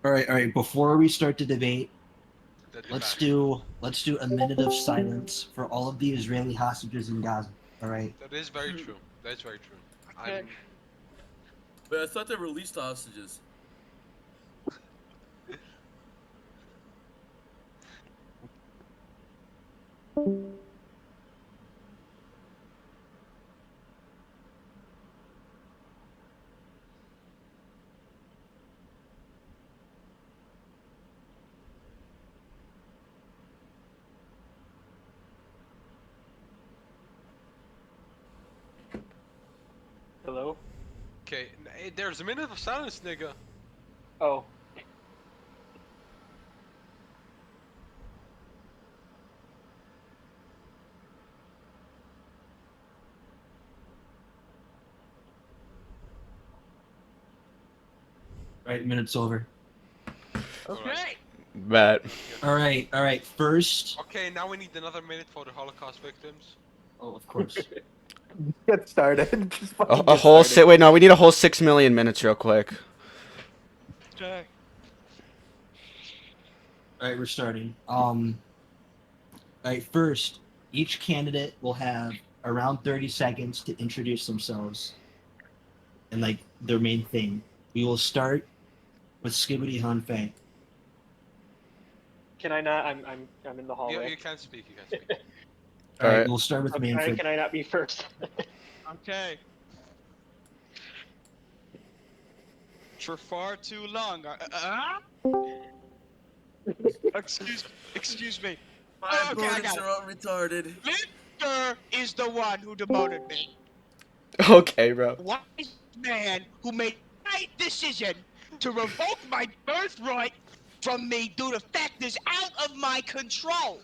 All right. Before we start the debate, The let's debate. do a minute of silence for all of the Israeli hostages in Gaza. All right. That is very true. That is very true. Okay. I'm. But I thought they released the hostages. Hello? Okay, there's a minute of silence, nigga. Oh. All right. Minute's over. Okay. Bet. All right. First. Okay, now we need another minute for the Holocaust victims. Oh, of course. Get started. Just A, fucking a get whole started. wait, no, we need a whole 6 million minutes real quick. Okay. All right. We're starting. All right. First, each candidate will have around 30 seconds to introduce themselves and like their main thing. We will start with Skibbity Hanfei. Can I not? I'm in the You, hallway. you can't speak. You can't speak. All right. Alright. We'll start with Okay, Manfred. can I not be first? Okay. For far too long. Excuse me. My Okay, I opponents got it. are all retarded. Victor is the one who demoted me. Okay, bro. Wise man who made the right decision to revoke my birthright from me due to factors out of my control.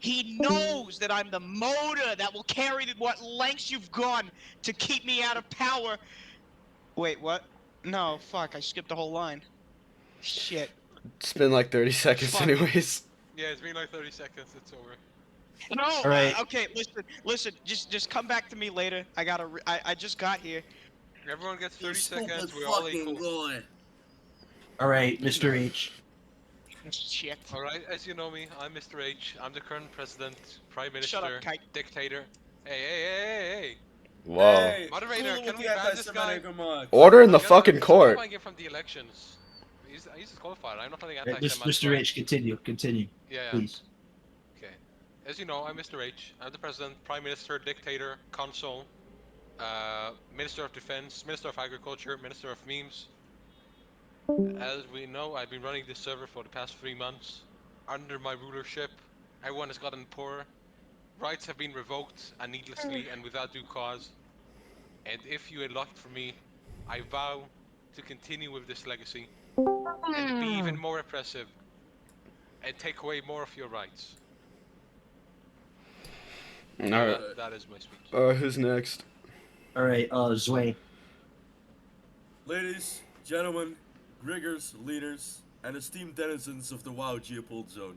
He knows that I'm the motor that will carry what lengths you've gone to keep me out of power. Wait, what? No, fuck, I skipped the whole line. Shit. It's been like 30 seconds Fuck. anyways. Yeah, it's been like 30 seconds. It's over. No, All right. okay, listen, just come back to me later. I just got here. Everyone gets You 30 stupid seconds. We're all fucking equal. boy. All right, Mr. H. Shit. All right, as you know me, I'm Mr. H. I'm the current president, prime Shut minister, up, Kite. dictator. Hey! Whoa. Hey, Moderator, cool can with we the ban this guy? anti-Semitic remarks. Order in the I'm gonna fucking court. disqualifying him from the elections. He's disqualified. I'm not letting All right, anti-Semitic. Mr. H, continue. Yeah. Please. Okay. As you know, I'm Mr. H. I'm the president, prime minister, dictator, consul, minister of defense, minister of agriculture, minister of memes. As we know, I've been running this server for the past 3 months. Under my rulership, everyone has gotten poorer. Rights have been revoked and needlessly and without due cause. And if you elect for me, I vow to continue with this legacy and be even more oppressive and take away more of your rights. Alright. That is my speech. Who's next? All right, Zwei. Ladies, gentlemen, riggers, leaders, and esteemed denizens of the Wow Geodbfh Zone.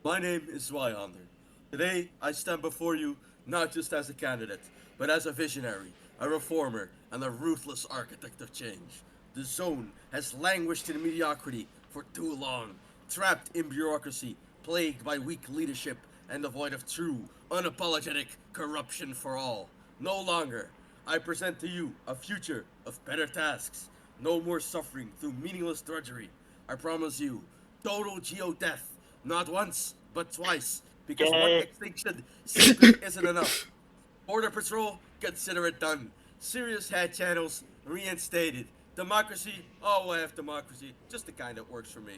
My name is Zweihander. Today, I stand before you not just as a candidate, but as a visionary, a reformer, and a ruthless architect of change. The zone has languished in mediocrity for too long, trapped in bureaucracy, plagued by weak leadership, and devoid of true, unapologetic corruption for all. No longer. I present to you a future of better tasks. No more suffering through meaningless drudgery. I promise you, total geo-death. Not once, but twice. Because one Yay. extinction simply isn't enough. Border Patrol, consider it done. Serious head channels, reinstated. Democracy, oh, I have democracy. Just the kind that works for me.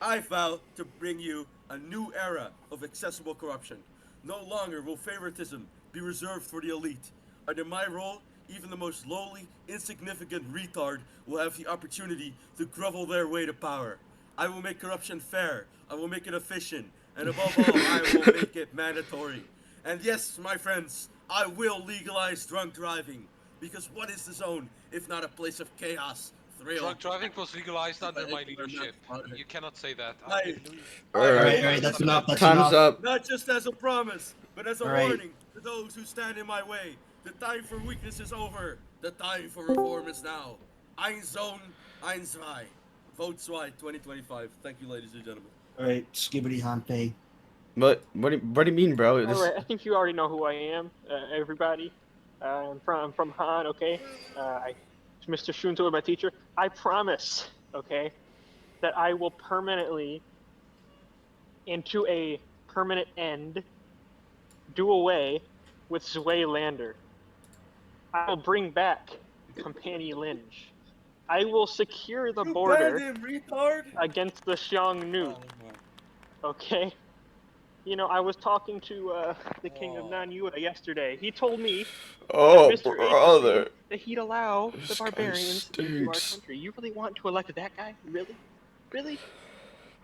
I vow to bring you a new era of accessible corruption. No longer will favoritism be reserved for the elite. Under my role, even the most lowly, insignificant retard will have the opportunity to grovel their way to power. I will make corruption fair, I will make it efficient, and above all, I will make it mandatory. And yes, my friends, I will legalize drunk driving. Because what is the zone if not a place of chaos, thrill? Drunk driving was legalized under my leadership. You cannot say that. I- All right, that's enough. That's Time's enough. up. Not just as a promise, but as a All right. warning to those who stand in my way. The time for weakness is over. The time for reform is now. Ein Zone, ein Zwei. Vote Zwei 2025. Thank you, ladies and gentlemen. All right, skibbity Hanpei. What do you mean, bro? All right, I think you already know who I am, everybody. I'm from Han, okay? Mr. Shunto, my teacher. I promise, okay, that I will permanently, into a permanent end, do away with Zweihander. I will bring back Companion Lynch. I will secure the You border banned him, retard. against the Xiongnu, Oh, my. okay? You know, I was talking to the king of Nanyuda yesterday. He told me Oh, Mr. brother. Agency that he'd allow the This guy barbarians into our stinks. country. You really want to elect that guy? Really? Really?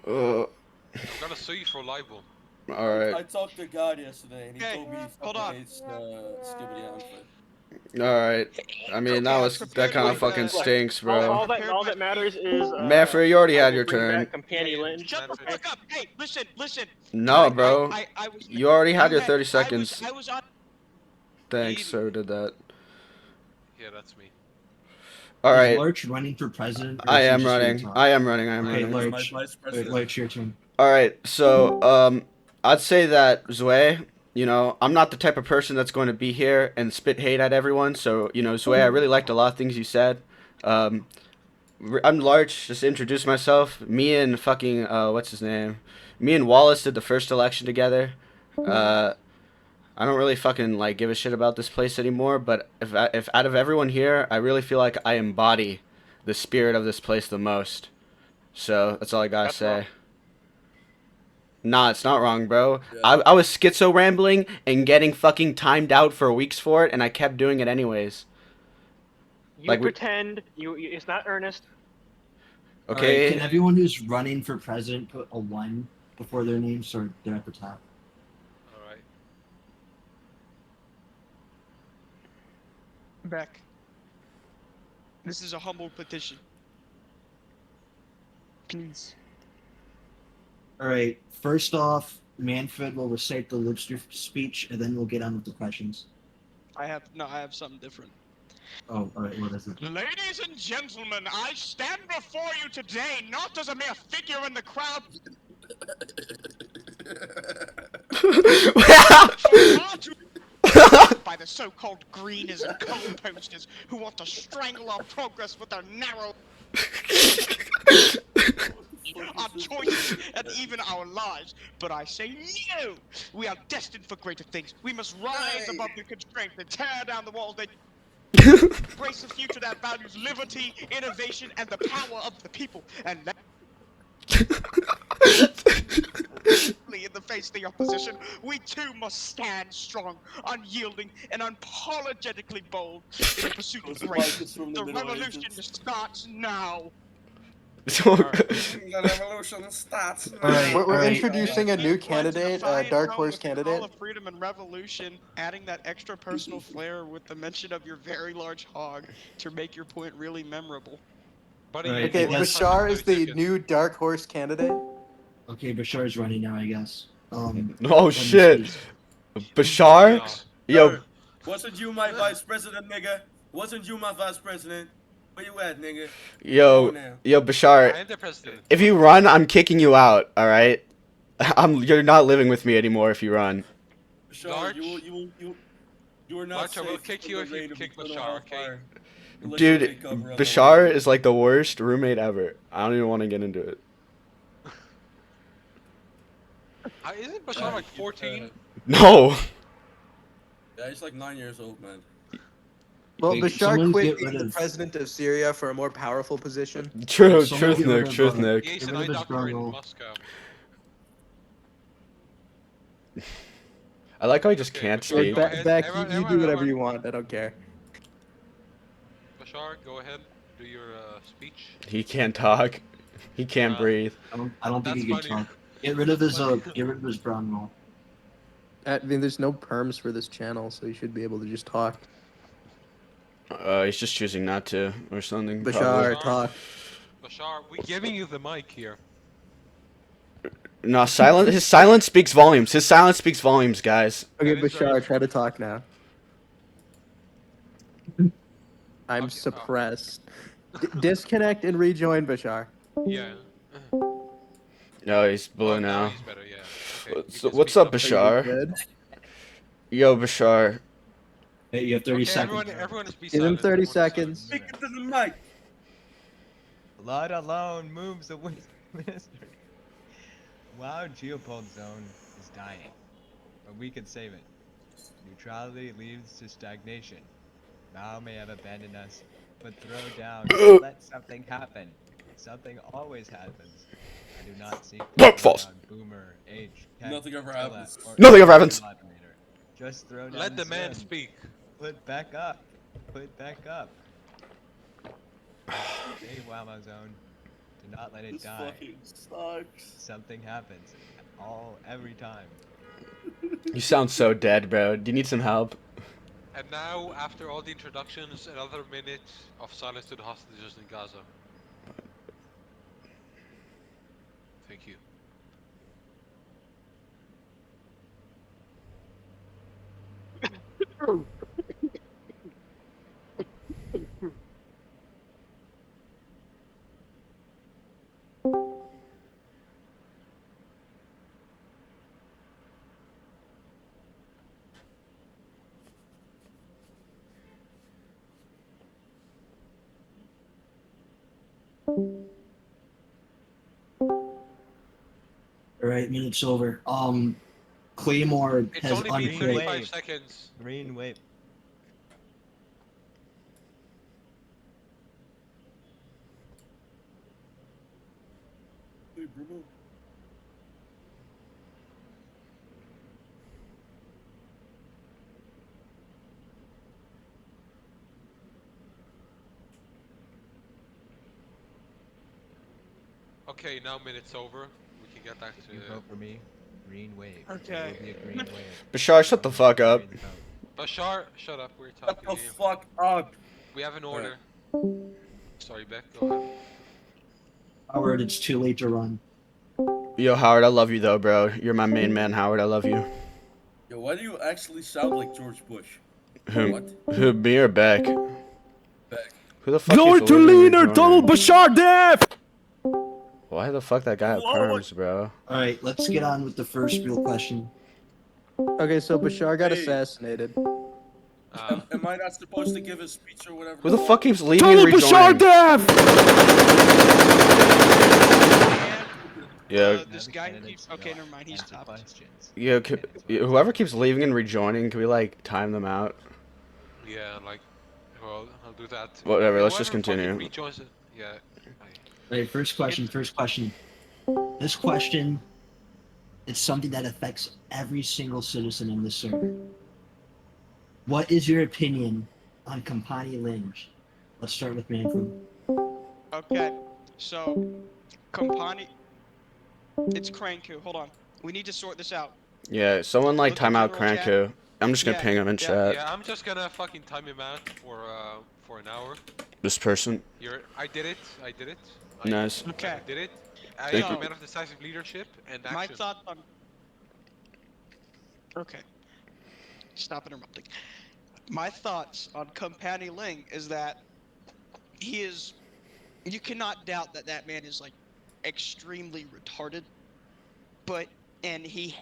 Uh, I'm gonna sue you for libel. I alright. talked to God yesterday, and he Okay, told me he hold fucking on. hates Skibbity Hanford. Alright. I mean, Okay, that prepared kind of with, fucking stinks, bro. All that prepared my matters is Manfred, you already I had will your bring turn. back Companion Yeah, Lynch. Shut the Manfred. fuck up! Hey, listen. No, bro. I was. You already had you your 30 seconds. I was on. Thanks, so did that. Yeah, that's me. Is Alright. Larch running for president? Or I is he am just here to running. talk? I am running. Okay, He's Larch. my vice Wait, president. Larch, your turn. Alright, so, I'd say that Zwei, you know, I'm not the type of person that's going to be here and spit hate at everyone, so, you know, Zwei, I really liked a lot of things you said. I'm Larch, just to introduce myself. Me and fucking, what's his name? Me and Wallace did the first election together. I don't really fucking, like, give a shit about this place anymore, but if out of everyone here, I really feel like I embody the spirit of this place the most. So, that's all I gotta That's say. wrong. Nah, it's not wrong, bro. Yeah. I was schizo rambling and getting fucking timed out for weeks for it, and I kept doing it anyways. You Like, pretend. It's not earnest. All right, Okay. can everyone who's running for president put a 1 before their name so they're at the top? Alright. Beck. This is a humble petition. Please. All right, first off, Manfred will recite the Lipster speech, and then we'll get on with the questions. I have something different. Oh, all right, what is it? Ladies and gentlemen, I stand before you today not as a mere figure in the crowd, by the so-called greeners and coal posters who want to strangle our progress with their narrow our choices and even our lives. But I say no! We are destined for greater things. We must rise above the constraints and tear down the walls that embrace a future that values liberty, innovation, and the power of the people. And let in the face of the opposition, we too must stand strong, unyielding, and unapologetically bold in the pursuit of Those greatness. markets from the The Middle revolution Ages. starts now. The revolution starts now. All right, We're all right. introducing a new Led to candidate, defiant dark tone horse with the call candidate. of freedom and revolution, adding that extra personal flair with the mention of your very large hog to make your point really memorable. Buddy, Alright, Okay, I guess- Bashar is the 30 seconds. new dark horse candidate. Okay, Bashar's running now, I guess. Oh let me shit. speak. Bashar? Yo, Hey, wasn't you my vice president, nigga? Wasn't you my vice president? Where you at, nigga? yo, Come on now. yo, Bashar. I am the president. If you run, I'm kicking you out. All right. You're not living with me anymore if you run. Sure, Larch. you are not Larch, I will safe kick from you the if you rain of kick eternal Bashar, okay? hellfire unless you Dude, take cover on the Bashar road. is like the worst roommate ever. I don't even want to get into it. Isn't Bashar like 14? No. Yeah, he's like 9 years old, man. Well, Wait, Bashar someone quit get being rid the of- president of Syria for a more powerful position. True, Someone truth, get rid Nick, of, truth, Nick. He's Get an rid of eye his doctor in Brunel. Moscow. I like how he just Okay, can't Bashar, speak. go ahead. Beck, Everyone- you do everyone- whatever you everyone- want. I don't care. Bashar, go ahead. Do your speech. He can't talk. He can't breathe. I don't think That's he can funny. talk. Get rid of his Funny. get rid of his brown roll. I mean, there's no perms for this channel, so you should be able to just talk. He's just choosing not to, or something. Bashar, Bashar. talk. Bashar, we're giving you the mic here. No, silence. His silence speaks volumes. His silence speaks volumes, guys. Okay, That is very Bashar, true. try to talk now. I'm Okay, suppressed. Disconnect and rejoin, Bashar. Yeah. No, he's blue Oh, now now. he's better. Yeah. Okay. You So, can what's speak up, now. Bashar? Good. Yo, Bashar. Hey, you have 30 Okay, seconds. everyone is be Give him silent. 30 Everyone is silent. seconds. Speak into the mic. Blood alone moves the mystery. Wow, Geodbfh zone is dying, but we can save it. Neutrality leads to stagnation. Mao may have abandoned us, but throw down and let something happen. Something always happens. I do not seek to throw False. down Boomer, H, Keck, Nothing ever Attila, happens. or Nothing ever any happens. moderator. Just throw down Let the man Zim. speak. Put back up. Put back up. Save Wow Mao Zone. Do not let it This die. fucking sucks. Something happens. Every time. You sound so dead, bro. Do you need some help? And now, after all the introductions, another minute of silence to the hostages in Gaza. Thank you. All right, minute's over. Claymore It's has only been unpicked. 35 wave. seconds. Green wave. Hey, bro. Okay, now minute's over. We can get back If you to. vote for me, green wave. Okay. There will be a green wave. Bashar, shut the fuck up. Green vote. Bashar, shut up. We're Shut talking the to you. fuck up. We have an Alright. order. Sorry, Beck. Go ahead. Howard, it's too late to run. Yo, Howard, I love you though, bro. You're my main man, Howard. I love you. Yo, why do you actually sound like George Bush? Who? What? Who? Me or Beck? Beck. Who the fuck is leaving and rejoining? Bashar death! Why the fuck that guy have Whoa. perms, bro? All right, let's get on with the first real question. Okay, so Bashar got Hey. assassinated. Am I not supposed to give a speech or whatever? Who the fuck keeps leaving and rejoining? death! Yeah, This Now the guy candidates keeps. Okay, will never mind. He answer stopped. questions. yeah. Minutes Whoever keeps leaving and rejoining, can we like time them out? Yeah, like. Well, I'll do that. Whatever, let's just Whoever fucking continue. rejoins it. Yeah. All right, first question. First question. This question is something that affects every single citizen in this server. What is your opinion on Compani Linge? Let's start with Manfred. Okay, so Compani. It's Cranku. Hold on. We need to sort this out. Yeah, someone like Look time at out general chat. Cranku. I'm just gonna Yeah, ping him in yeah, chat. Yeah, I'm just gonna fucking time him out for an hour. This person. I did it. I did it. Nice. Okay. I did it. I Thank am a you. man of decisive leadership and My action. thoughts on. Okay. Stop interrupting. My thoughts on Compani Ling is that he is. You cannot doubt that that man is like extremely retarded, but he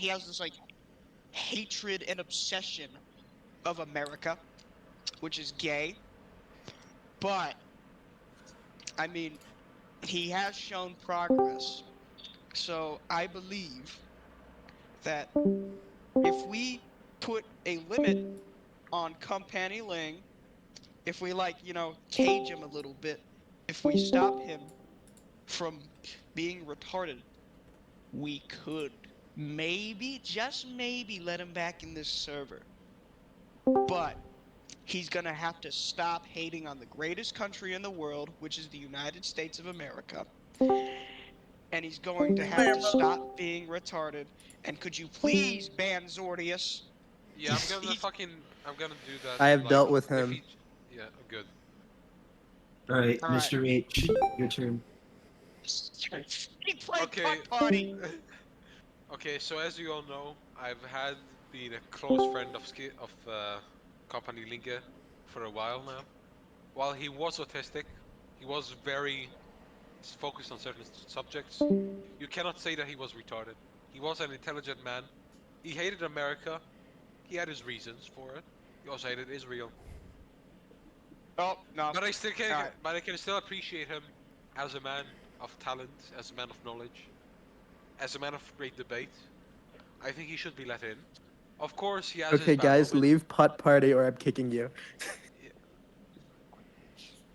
has this like hatred and obsession of America, which is gay. But I mean, he has shown progress. So I believe that if we put a limit on Compani Ling, if we cage him a little bit, if we stop him from being retarded, we could maybe, just maybe, let him back in this server. But he's gonna have to stop hating on the greatest country in the world, which is the United States of America. And he's going to have to stop being retarded. And could you please ban Zordius? Yeah, I'm gonna do that. I have like, dealt with if him. he- Yeah, good. All right, All right. Mr. H, your turn. He played Okay. Cuck Party. Okay, so as you all know, I've been a close friend of Company Linke for a while now. While he was autistic, he was very focused on certain subjects. You cannot say that he was retarded. He was an intelligent man. He hated America. He had his reasons for it. He also hated Israel. Oh no. But I still can, Alright. but I can still appreciate him as a man of talent, as a man of knowledge, as a man of great debate. I think he should be let in. Of course, he has his Okay, bad guys, moments. leave pot party or I'm kicking you.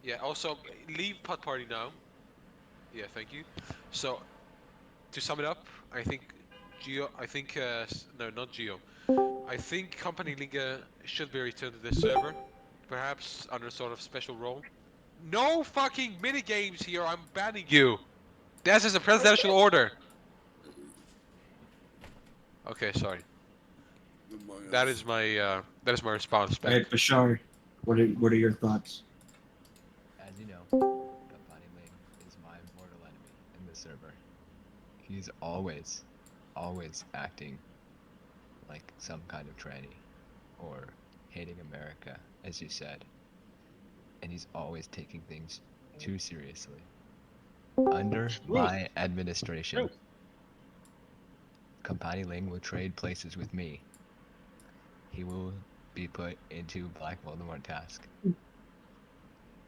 Yeah. Also, leave pot party now. Yeah. Thank you. So, to sum it up, I think no, not Geo. I think Company Linga should be returned to this server, perhaps under sort of special role. No fucking minigames here. I'm banning you. This is a presidential order. Okay, sorry. That is my response All back. right, Bashar, what are your thoughts? As you know, Company Ling is my mortal enemy in the server. He's always acting like some kind of tranny or hating America, as you said. And he's always taking things too seriously. Under my administration, Company Ling will trade places with me. He will be put into Black Voldemort task.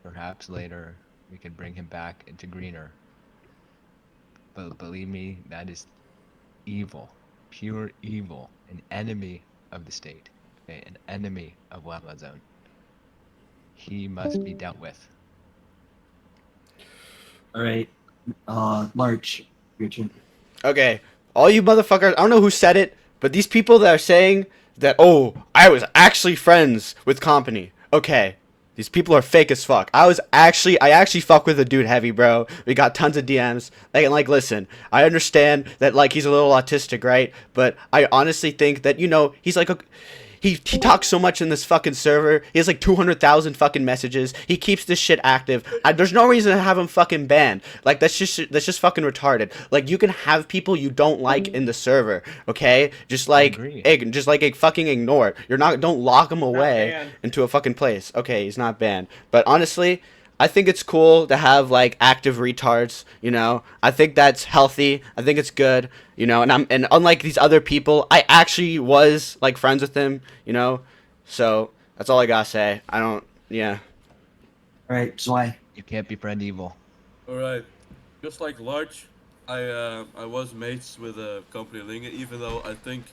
Perhaps later we can bring him back into Greener. But believe me, that is evil. Pure evil. An enemy of the state. Okay? An enemy of Wow Mao Zone. He must be dealt with. All right, Larch, your turn. Okay, all you motherfuckers, I don't know who said it, but these people that are saying that, oh, I was actually friends with Company. Okay, these people are fake as fuck. I actually fuck with the dude heavy, bro. We got tons of DMs. Like, listen, I understand that, like, he's a little autistic, right? But I honestly think that, he's like he talks so much in this fucking server. He has like 200,000 fucking messages. He keeps this shit active. There's no reason to have him fucking banned. Like, that's just fucking retarded. Like, you can have people you don't like in the server, okay? Just like fucking ignore it. Don't lock him away banned. into a fucking place. Okay, he's not banned. But honestly, I think it's cool to have like active retards, I think that's healthy. I think it's good, and unlike these other people, I actually was like friends with him, So that's all I gotta say. Yeah. All right, Zwei. You can't befriend evil. All right, just like Larch, I was mates with Company Linga, even though I think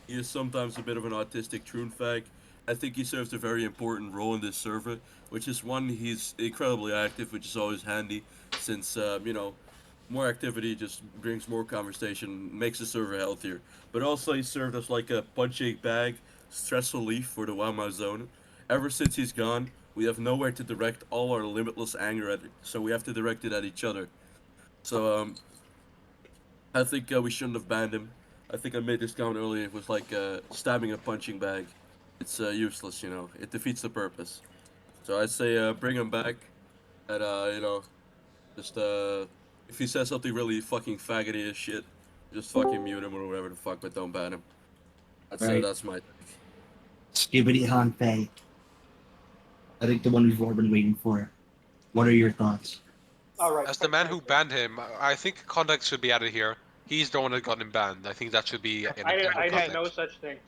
he is sometimes a bit of an autistic troon fag. I think he serves a very important role in this server, which is one, he's incredibly active, which is always handy, since more activity just brings more conversation, makes the server healthier. But also he served as like a punching bag, stress relief for the Wow Mao Zone. Ever since he's gone, we have nowhere to direct all our limitless anger at it, so we have to direct it at each other. So I think we shouldn't have banned him. I think I made this comment earlier. It was like stabbing a punching bag. It's useless, It defeats the purpose. So I say bring him back, and just if he says something really fucking faggoty as shit, just fucking mute him or whatever the fuck, but don't ban him. I'd say Right. that's my take. Skibbity Han Fei. I think the one we've all been waiting for. What are your thoughts? All right. As the man who banned him, I think context should be added here. He's the one that got him banned. I think that should be in I context. had no such thing.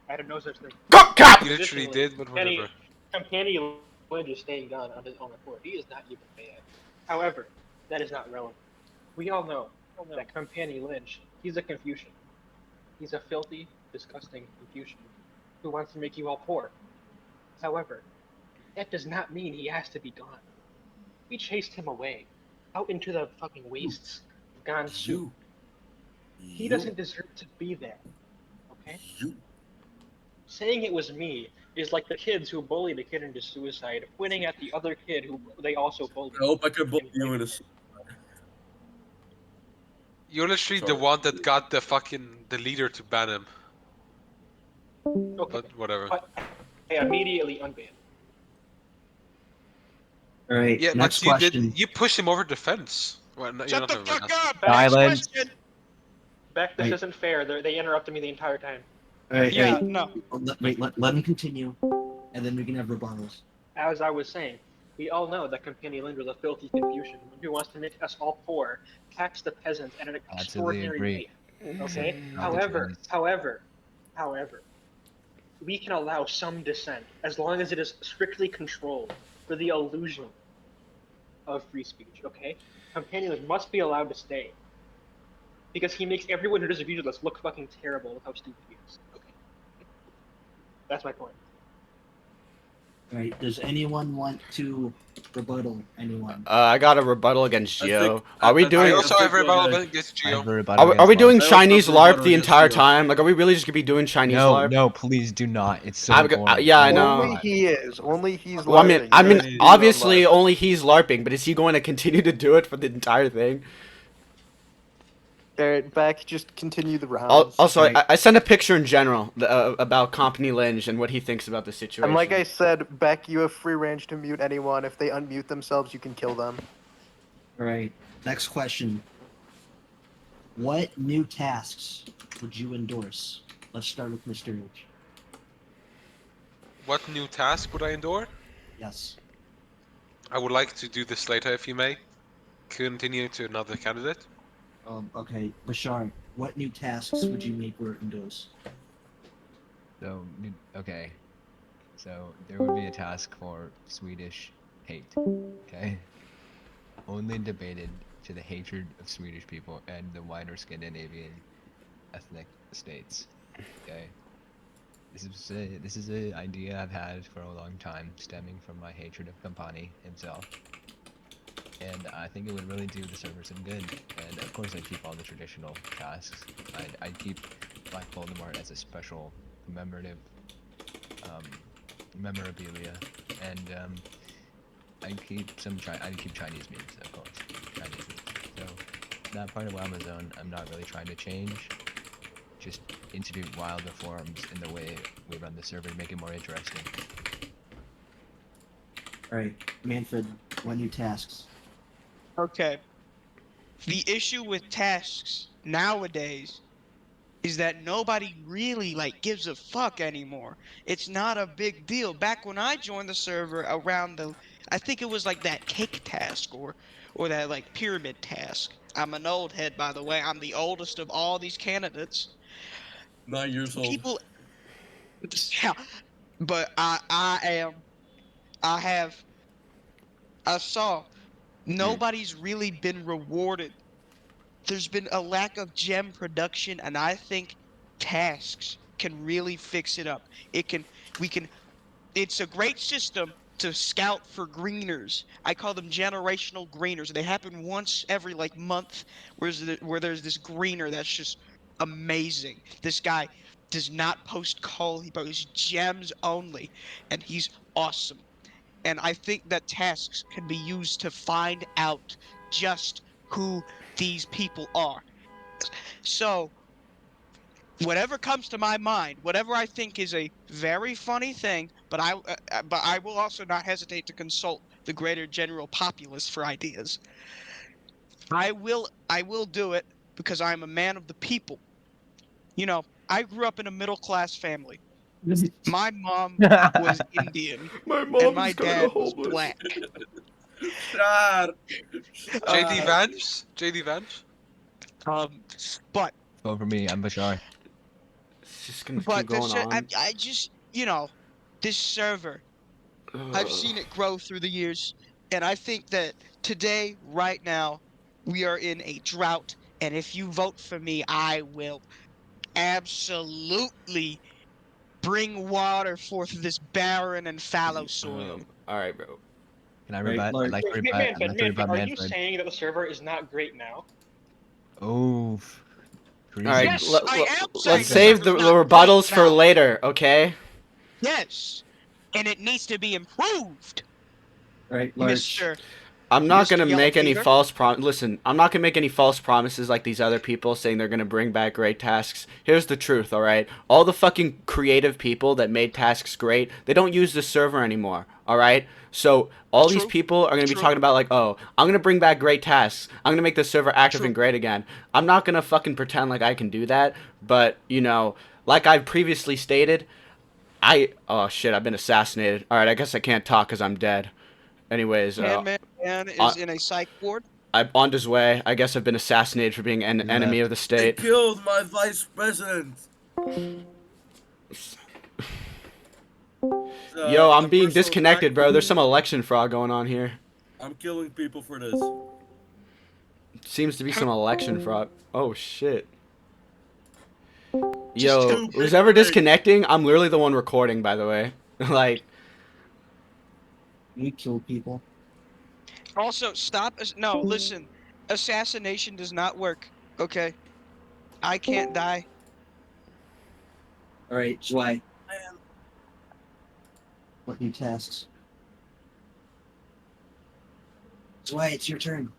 I had no such thing. Cap! You literally did, but whatever. Companion Lynch is staying gone on his own accord. He is not even banned. However, that is not relevant. We all know that Companion Lynch, he's a Confucian. He's a filthy, disgusting Confucian who wants to make you all poor. However, that does not mean he has to be gone. We chased him away, out into the fucking wastes of Gansu. He doesn't deserve to be there. Okay? Saying it was me is like the kids who bullied a kid into suicide, pointing at the other kid who they also bullied. I hope I could bully you in a. You're literally the Sorry. one that got the leader to ban him. Okay, But whatever. but I immediately unbanned. All right, Yeah, next but question. you pushed him over the fence. Well, no, Shut the you're not gonna fuck ban up! Silence. Next question. Beck, this Right. isn't fair. They interrupted me the entire time. All right, Yeah, no. Let him continue, and then we can have rebuttals. As I was saying, We all know that Companion was a filthy Confucian who wants to make us all poor, tax the peasants at an Absolutely extraordinary agree. rate. Okay? Not the Chinese. However, we can allow some dissent as long as it is strictly controlled for the illusion of free speech, okay? Companion must be allowed to stay. Because he makes everyone who disagrees with us look fucking terrible with how stupid he is. Okay. That's my point. Right. Does anyone want to rebuttal anyone? I got a rebuttal against I Geo. think- Are we I doing? I think- also have go rebuttal ahead. against I Geo. have a rebuttal Are we against doing Larch. I also Chinese have LARP rebuttal the against entire Geo. time? Like, are we really just gonna be doing Chinese No, LARP? no, please do not. It's so I'm boring. yeah, I Please know. do Only not. he is. Only he's Well, LARPing. I mean, He's on obviously LARP. only he's LARPing, but is he going to continue to do it for the entire thing? Alright, back. Just continue the rounds. Also, Right. I sent a picture in general about Company Lynch and what he thinks about the situation. And like I said, Beck, you have free range to mute anyone. If they unmute themselves, you can kill them. All right. Next question. What new tasks would you endorse? Let's start with Mr. H. What new task would I endure? Yes. I would like to do this later, if you may. Continue to another candidate. Okay. Bashar, what new tasks would you make or endorse? So, okay. So, there would be a task for Swedish hate. Okay? Only debated to the hatred of Swedish people and the wider Scandinavian ethnic states. Okay? This is an idea I've had for a long time, stemming from my hatred of Campani himself. And I think it would really do the server some good. And of course, I'd keep all the traditional tasks. I'd keep Black Voldemort as a special commemorative memorabilia, and I'd keep Chinese memes, of course. Chinese memes. So that part of Wow Mao Zone, I'm not really trying to change. Just institute wild reforms in the way we run the server to make it more interesting. All right. Manfred, what new tasks? Okay. The issue with tasks nowadays is that nobody really gives a fuck anymore. It's not a big deal. Back when I joined the server around I think it was like that cake task or that pyramid task. I'm an old head, by the way. I'm the oldest of all these candidates. 9 years old. People, yeah, but I saw nobody's really been rewarded. There's been a lack of gem production, and I think tasks can really fix it up. It's a great system to scout for greeners. I call them generational greeners. They happen once every month, where there's this greener that's just amazing. This guy does not post coal, he posts gems only, and he's awesome. And I think that tasks can be used to find out just who these people are. So, whatever comes to my mind, whatever I think is a very funny thing, but I will also not hesitate to consult the greater general populace for ideas. I will do it because I'm a man of the people. You know, I grew up in a middle class family. My mom was Indian My and mom my is gonna go dad was homeless. black. Shut. JD Vance? JD Vance? But Vote for me, I'm Bashar. It's just gonna but keep going on. I just this server, I've seen it grow through the years, and I think that today, right now, we are in a drought. And if you vote for me, I will absolutely bring water forth this barren and fallow soil. All right, bro. Can I Right, rebut? Larch. I'd like to Wait, rebut. I'd Manfred, like to rebut are you Manfred. saying that the server is not great now? Oh, All right, Yes, I am saying let's the save server's the not rebuttals great for now. later, okay? Yes, and it needs to be improved, All right, Larch. Mr. I'm not Mr. gonna Yellow make any Fever. false Listen, I'm not gonna make any false promises like these other people saying they're gonna bring back great tasks. Here's the truth, all right? All the fucking creative people that made tasks great, they don't use the server anymore, all right? So all these True. people are gonna be True. talking about oh, I'm gonna bring back great tasks. I'm gonna make the server active True. and great again. I'm not gonna fucking pretend like I can do that. But like I've previously stated, oh shit, I've been assassinated. All right, I guess I can't talk because I'm dead. Anyways, Man on, is in a psych ward. I'm on his way. I guess I've been assassinated for being an enemy of the They state. killed my vice president. Yo, I'm A being personal disconnected, attack. bro. There's some election fraud going on here. I'm killing people for this. Seems to be some election fraud. Oh shit. Just Yo, Two who's big ever things. disconnecting? I'm literally the one recording, by the way. Like, You kill people. Also, stop. No, listen. Assassination does not work. Okay, I can't die. All right, Zwei. What new tasks? Zwei, it's your turn.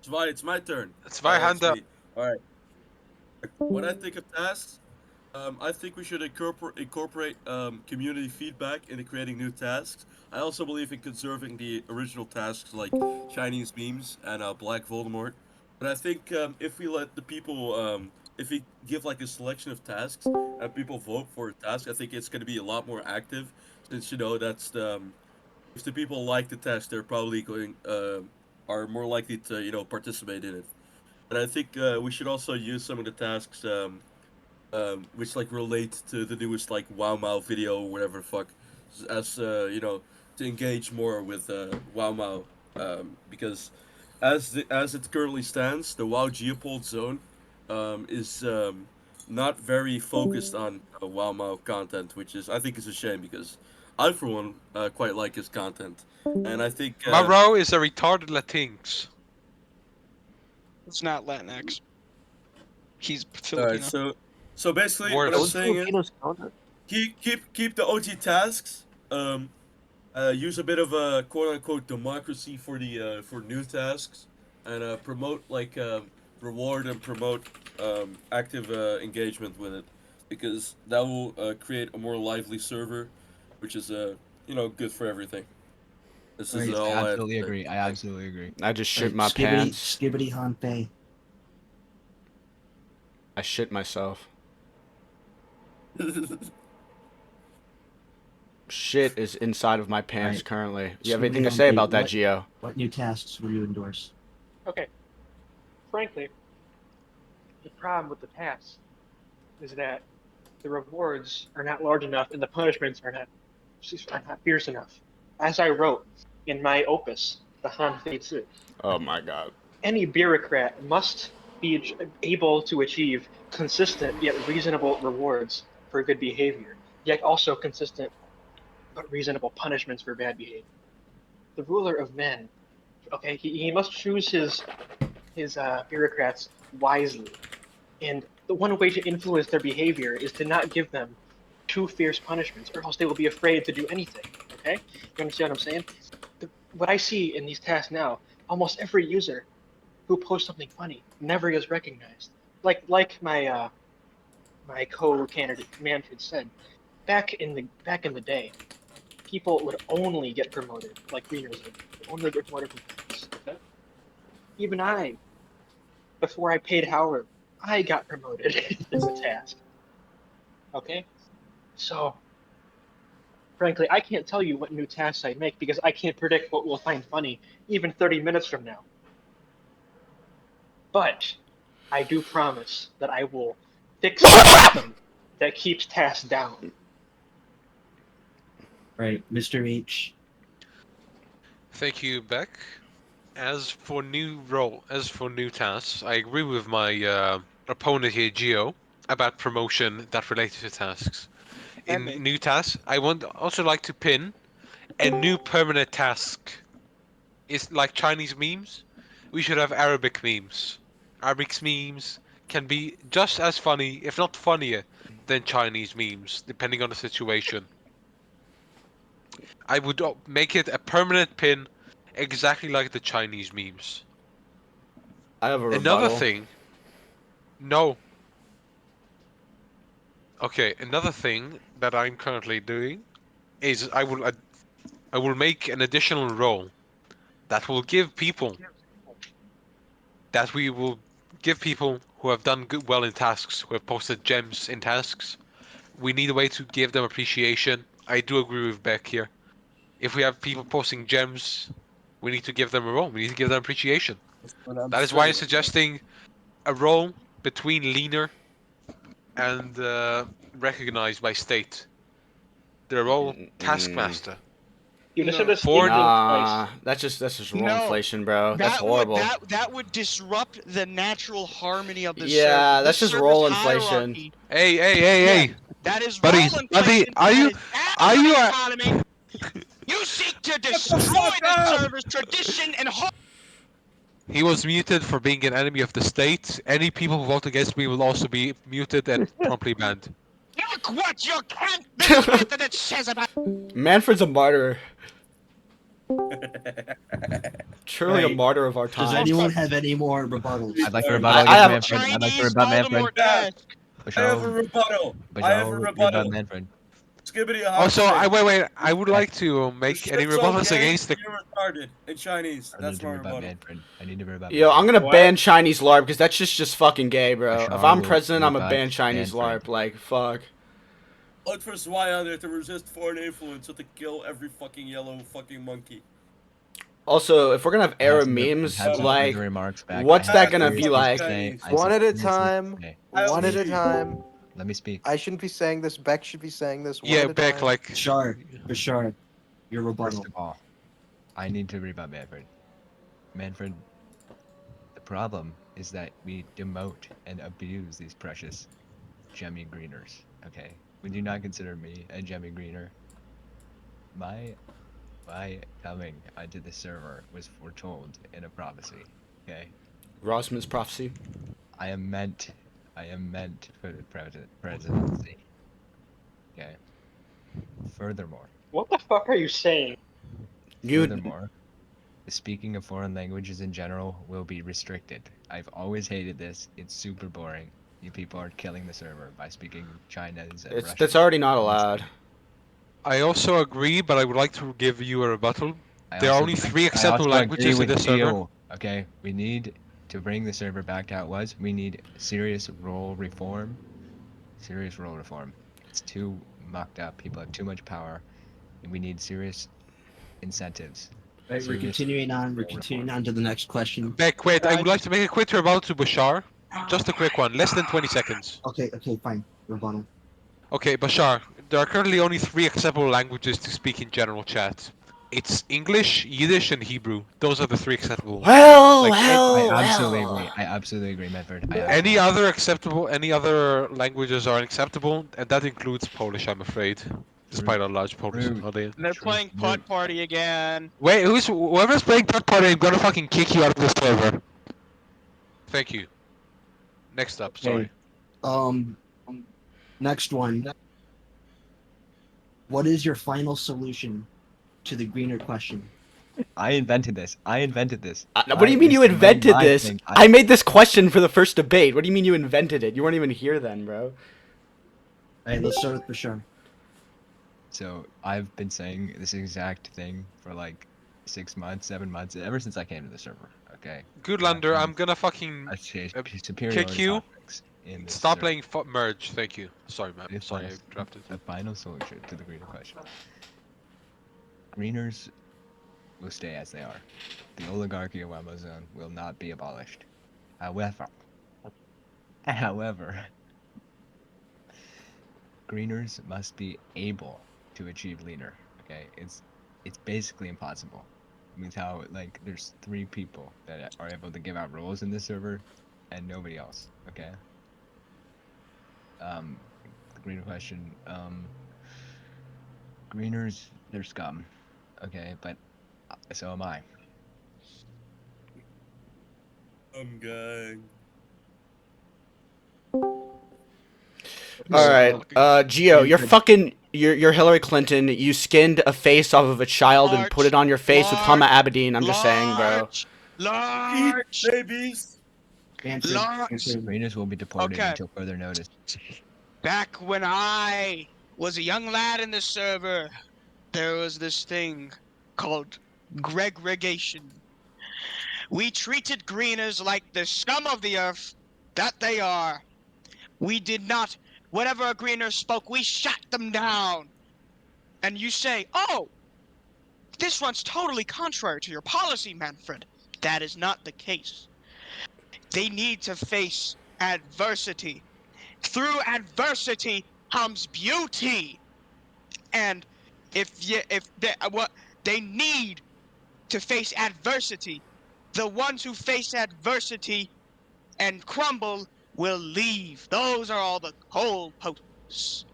Zwei, it's my turn. Zweihander. All right. When I think of tasks, I think we should incorporate community feedback into creating new tasks. I also believe in conserving the original tasks like Chinese memes and Black Voldemort. But I think if we let the people, if we give like a selection of tasks and people vote for a task, I think it's going to be a lot more active. Since that's the if the people like the task, they're probably going are more likely to participate in it. And I think we should also use some of the tasks which like relate to the newest like Wow Mao video or whatever the fuck, as to engage more with Wow Mao, because as it currently stands, the Wow Geopod Zone is not very focused on Wow Mao content, which is I think is a shame because I for one quite like his content, and I think Maro is a retarded Latinx. It's not Latinx. He's all right, Filipino. so basically Worse. what I'm Those saying is keep the OG tasks. Use a bit of a quote unquote democracy for new tasks, and promote like reward and promote active engagement with it, because that will create a more lively server, which is good for everything. This is Right. I all I have absolutely to say. agree. I absolutely agree. I just shit Right, my skibbity, pants. skibbity honpei. I shit myself. Shit is inside of my pants Right. currently. You have Skibbity anything to say honpei, about that, what- Geo? What new tasks will you endorse? Okay. Frankly, the problem with the tasks is that the rewards are not large enough and the punishments are not fierce enough. As I wrote in my opus, the Han Fei Zi, Oh my god. any bureaucrat must be able to achieve consistent yet reasonable rewards for good behavior, yet also consistent but reasonable punishments for bad behavior. The ruler of men, okay, he must choose his bureaucrats wisely, and the one way to influence their behavior is to not give them too fierce punishments, or else they will be afraid to do anything. Okay, you understand what I'm saying? What I see in these tasks now, almost every user who posts something funny never is recognized. Like my co-candidate Manfred said, back in the day, people would only get promoted, like greeners would only get promoted from tasks. Okay? Even I, before I paid Howard, I got promoted in the task. Okay, so frankly, I can't tell you what new tasks I make because I can't predict what we'll find funny even 30 minutes from now. But I do promise that I will fix the system that keeps tasks down. Right, Mr. H. Thank you, Beck. As for new tasks, I agree with my opponent here, Geo, about promotion that relates to tasks. And In me. new tasks, I want also like to pin a new permanent task. It's like Chinese memes. We should have Arabic memes. Arabic memes can be just as funny, if not funnier, than Chinese memes, depending on the situation. I would make it a permanent pin, exactly like the Chinese memes. I have a Another rebuttal. thing. No. Okay, another thing that I'm currently doing is I will make an additional role that will give people that we will give people who have done good well in tasks, who have posted gems in tasks. We need a way to give them appreciation. I do agree with Beck here. if we have people posting gems, we need to give them a role. We need to give them appreciation. But I'm That is why I'm saying, suggesting a role between leaner and recognized by state. The role taskmaster. You just said this For- in twice. Nah, that's just role No, inflation, bro. That's horrible. That would disrupt the natural harmony of the Yeah, server. that's This just server's role inflation. hierarchy, Hey! that is Buddy, role inflation. are That you- is bad are for you the a- economy. You seek to destroy fuck the up! server's tradition and He was muted for being an enemy of the state. Any people who vote against me will also be muted and promptly banned. look what your candidate says about. Manfred's a martyr. Truly a Right. martyr of our Does time. anyone have any more rebuttals? I'd like to I rebut have- against Manfred. I'd like to Chinese rebut Manfred. Voldemort desk. I have a rebuttal. I have a rebuttal. Manfred. Skibbity Also, wait. I would like to make any rebuttals okay, against the. You're retarded in Chinese. I That's need to my rebut rebuttal. Manfred. I need to rebut Yo, I'm Manfred. gonna ban Chinese LARP because that's just fucking gay, bro. Bashar If I'm will president, I'm gonna rebut ban Chinese Manfred. LARP. Like, fuck. Look for Zweihander to resist foreign influence or to kill every fucking yellow fucking monkey. Also, if we're gonna have I have Arab some- memes, I have some like, further remarks back. what's I that have gonna some be things like? to say. I One have at a some things to time. say. One at a Hey. time. Let me speak. I shouldn't be saying this. Beck should be saying this. One Yeah, at a Beck, time. like. Bashar, your First rebuttal. of all, I need to rebut Manfred. Manfred, the problem is that we demote and abuse these precious gemmy greeners. Okay, would you not consider me a gemmy greener? My coming onto the server was foretold in a prophecy. Okay, Rosman's prophecy. I am meant for the presidency. Okay. Furthermore, What the fuck are you saying? Furthermore, the speaking of foreign languages in general will be restricted. I've always hated this. It's super boring. You people are killing the server by speaking Chinese and Russian. That's already not allowed. I also agree, but I would like to give you a rebuttal. I There are also only think- 3 I acceptable also languages agree in the with server. Geo, okay, we need to bring the server back to how it was. We need serious role reform. Serious role reform. It's too mucked up. People have too much power, and we need serious incentives. Right, we're Serious continuing on. We're role continuing reform. on to the next question. Beck, wait, I would like to make a quick rebuttal to Bashar. Just a quick one, less than 20 seconds. Okay, fine. Rebuttal. Okay, Bashar, there are currently only 3 acceptable languages to speak in general chat. It's English, Yiddish, and Hebrew. Those are the 3 acceptable. Well, Like, I absolutely agree, Manfred. Any other languages are unacceptable, and that includes Polish, I'm afraid. Despite our large Polish Rude. audience. They're True. playing Putt Party again. Wait, whoever's playing third party, I'm gonna fucking kick you out of this server. Thank you. Next up, sorry. Next one. What is your final solution to the greener question? I invented this. What do you mean you invented this? I made this question for the first debate. What do you mean you invented it? You weren't even here then, bro. Alright, let's start with Bashar. So I've been saying this exact thing for like 6 months, 7 months, ever since I came to the server. Okay. Goodlander, I'm gonna fucking superiority kick you. topics in this Stop server. playing merge. Thank you. Sorry, man. It's Sorry, I fine. interrupted. The final solution to the greener question. Greeners will stay as they are. The oligarchy of Wow Mao Zone will not be abolished. However, greeners must be able to achieve leaner. Okay, it's basically impossible. With how like there's 3 people that are able to give out roles in this server, and nobody else. Okay. The greener question. Greeners, they're scum. Okay, but so am I. I'm going. All right, Geo, you're Hillary Clinton. You skinned a face off of a child and put it on your face with Hama Abedin. I'm just saying, bro. Larch! Babies! Larch! Greeners will be deported Okay. until further notice. Back when I was a young lad in the server, there was this thing called gregregation. We treated greeners like the scum of the earth that they are. We did not, whenever a greener spoke, we shot them down. And you say, oh, This runs totally contrary to your policy, Manfred. That is not the case. They need to face adversity. Through adversity comes beauty. And if they, what they need to face adversity, the ones who face adversity and crumble will leave. Those are all the goal posts.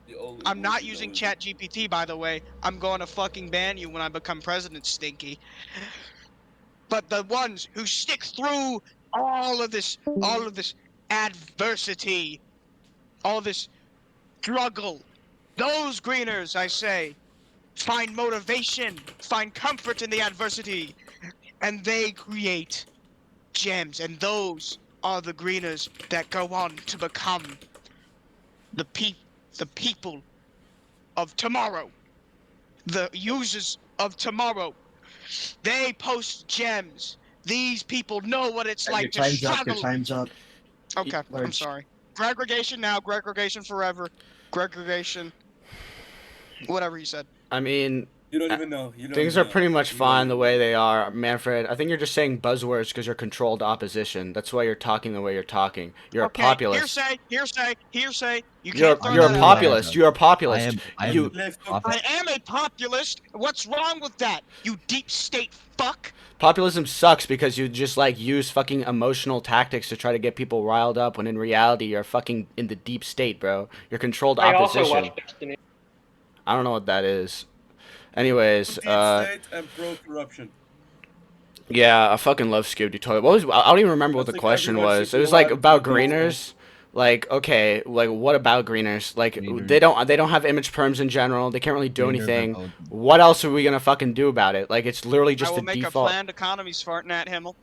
The only I'm rules not you know using is Chat GPT, by the way. I'm going to fucking ban you when I become president, Stinky. But the ones who stick through all of this adversity, all this struggle, those greeners, I say, find motivation, find comfort in the adversity, and they create gems. And those are the greeners that go on to become the people of tomorrow, the users of tomorrow. They post gems. These people know what it's Your like to time's up. Your struggle. time's up. Okay, I'm Larch. sorry. Gregregation now, Gregregation forever. Gregregation, whatever you said. I mean, you don't even know. You don't things even are know. pretty much You don't fine even the know. way they are, Manfred. I think you're just saying buzzwords because you're controlled opposition. That's why you're talking the way you're talking. You're a Okay, populist. hearsay. You You're can't I throw you're a that knew out that there. was populist. You're a populist. I You am Let's go. off- I am a populist. What's wrong with that? You deep state fuck. populism sucks because you just like use fucking emotional tactics to try to get people riled up when in reality you're fucking in the deep state, bro. You're controlled I also opposition. watched Destiny. I don't know what that is. Anyways, Deep state and pro-corruption. yeah, I fucking love Skibidi Toilet. What was I don't even remember I what the think question everyone was. should It be was like allowed to about do these greeners. Like, okay, like what about greeners? Like Greeners. they don't have image perms in general. They can't really do Greeners are anything. both- What else are we gonna fucking do about it? Like it's literally I just will the make default. a planned economies farting at Himmel.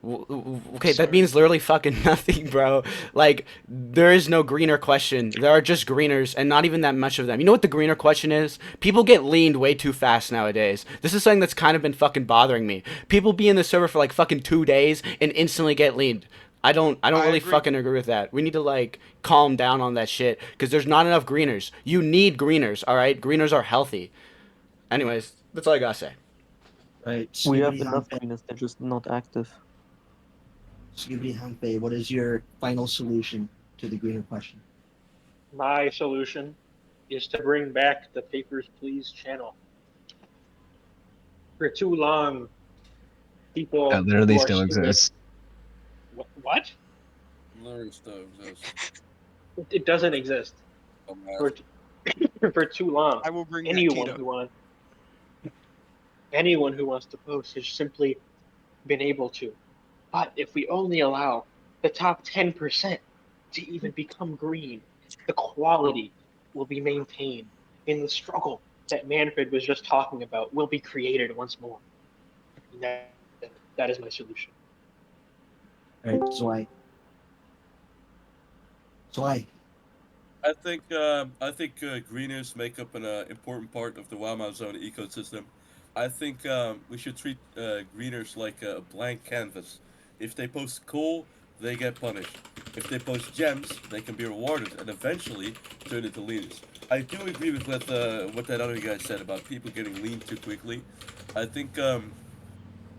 Okay, that Sorry. means literally fucking nothing, bro. Like, there is no greener question. There are just greeners, and not even that much of them. You know what the greener question is? People get leaned way too fast nowadays. This is something that's kind of been fucking bothering me. People be in the server for like fucking 2 days and instantly get leaned. I don't I really agree. fucking agree with that. We need to like calm down on that shit because there's not enough greeners. You need greeners, all right? Greeners are healthy. Anyways, that's all I gotta say. Right. We have Skibidi enough Hanpei. cleaners, they're just not active. Skibidi Hanpei, what is your final solution to the greener question? My solution is to bring back the Papers, Please channel. For too long, people That literally who are still stupid. exists. What? Learn stuff. It doesn't exist. For, for too long, I will bring that anyone keto. who wants to post has simply been able to. But if we only allow the top 10% to even become green, the quality will be maintained, and the struggle that Manfred was just talking about will be created once more. And that is my solution. Right, Zwei. Zwei. I think greeners make up an important part of the Wow Mao Zone ecosystem. I think we should treat greeners like a blank canvas. If they post coal, they get punished. If they post gems, they can be rewarded and eventually turn into leaders. I do agree with what that other guy said about people getting lean too quickly. I think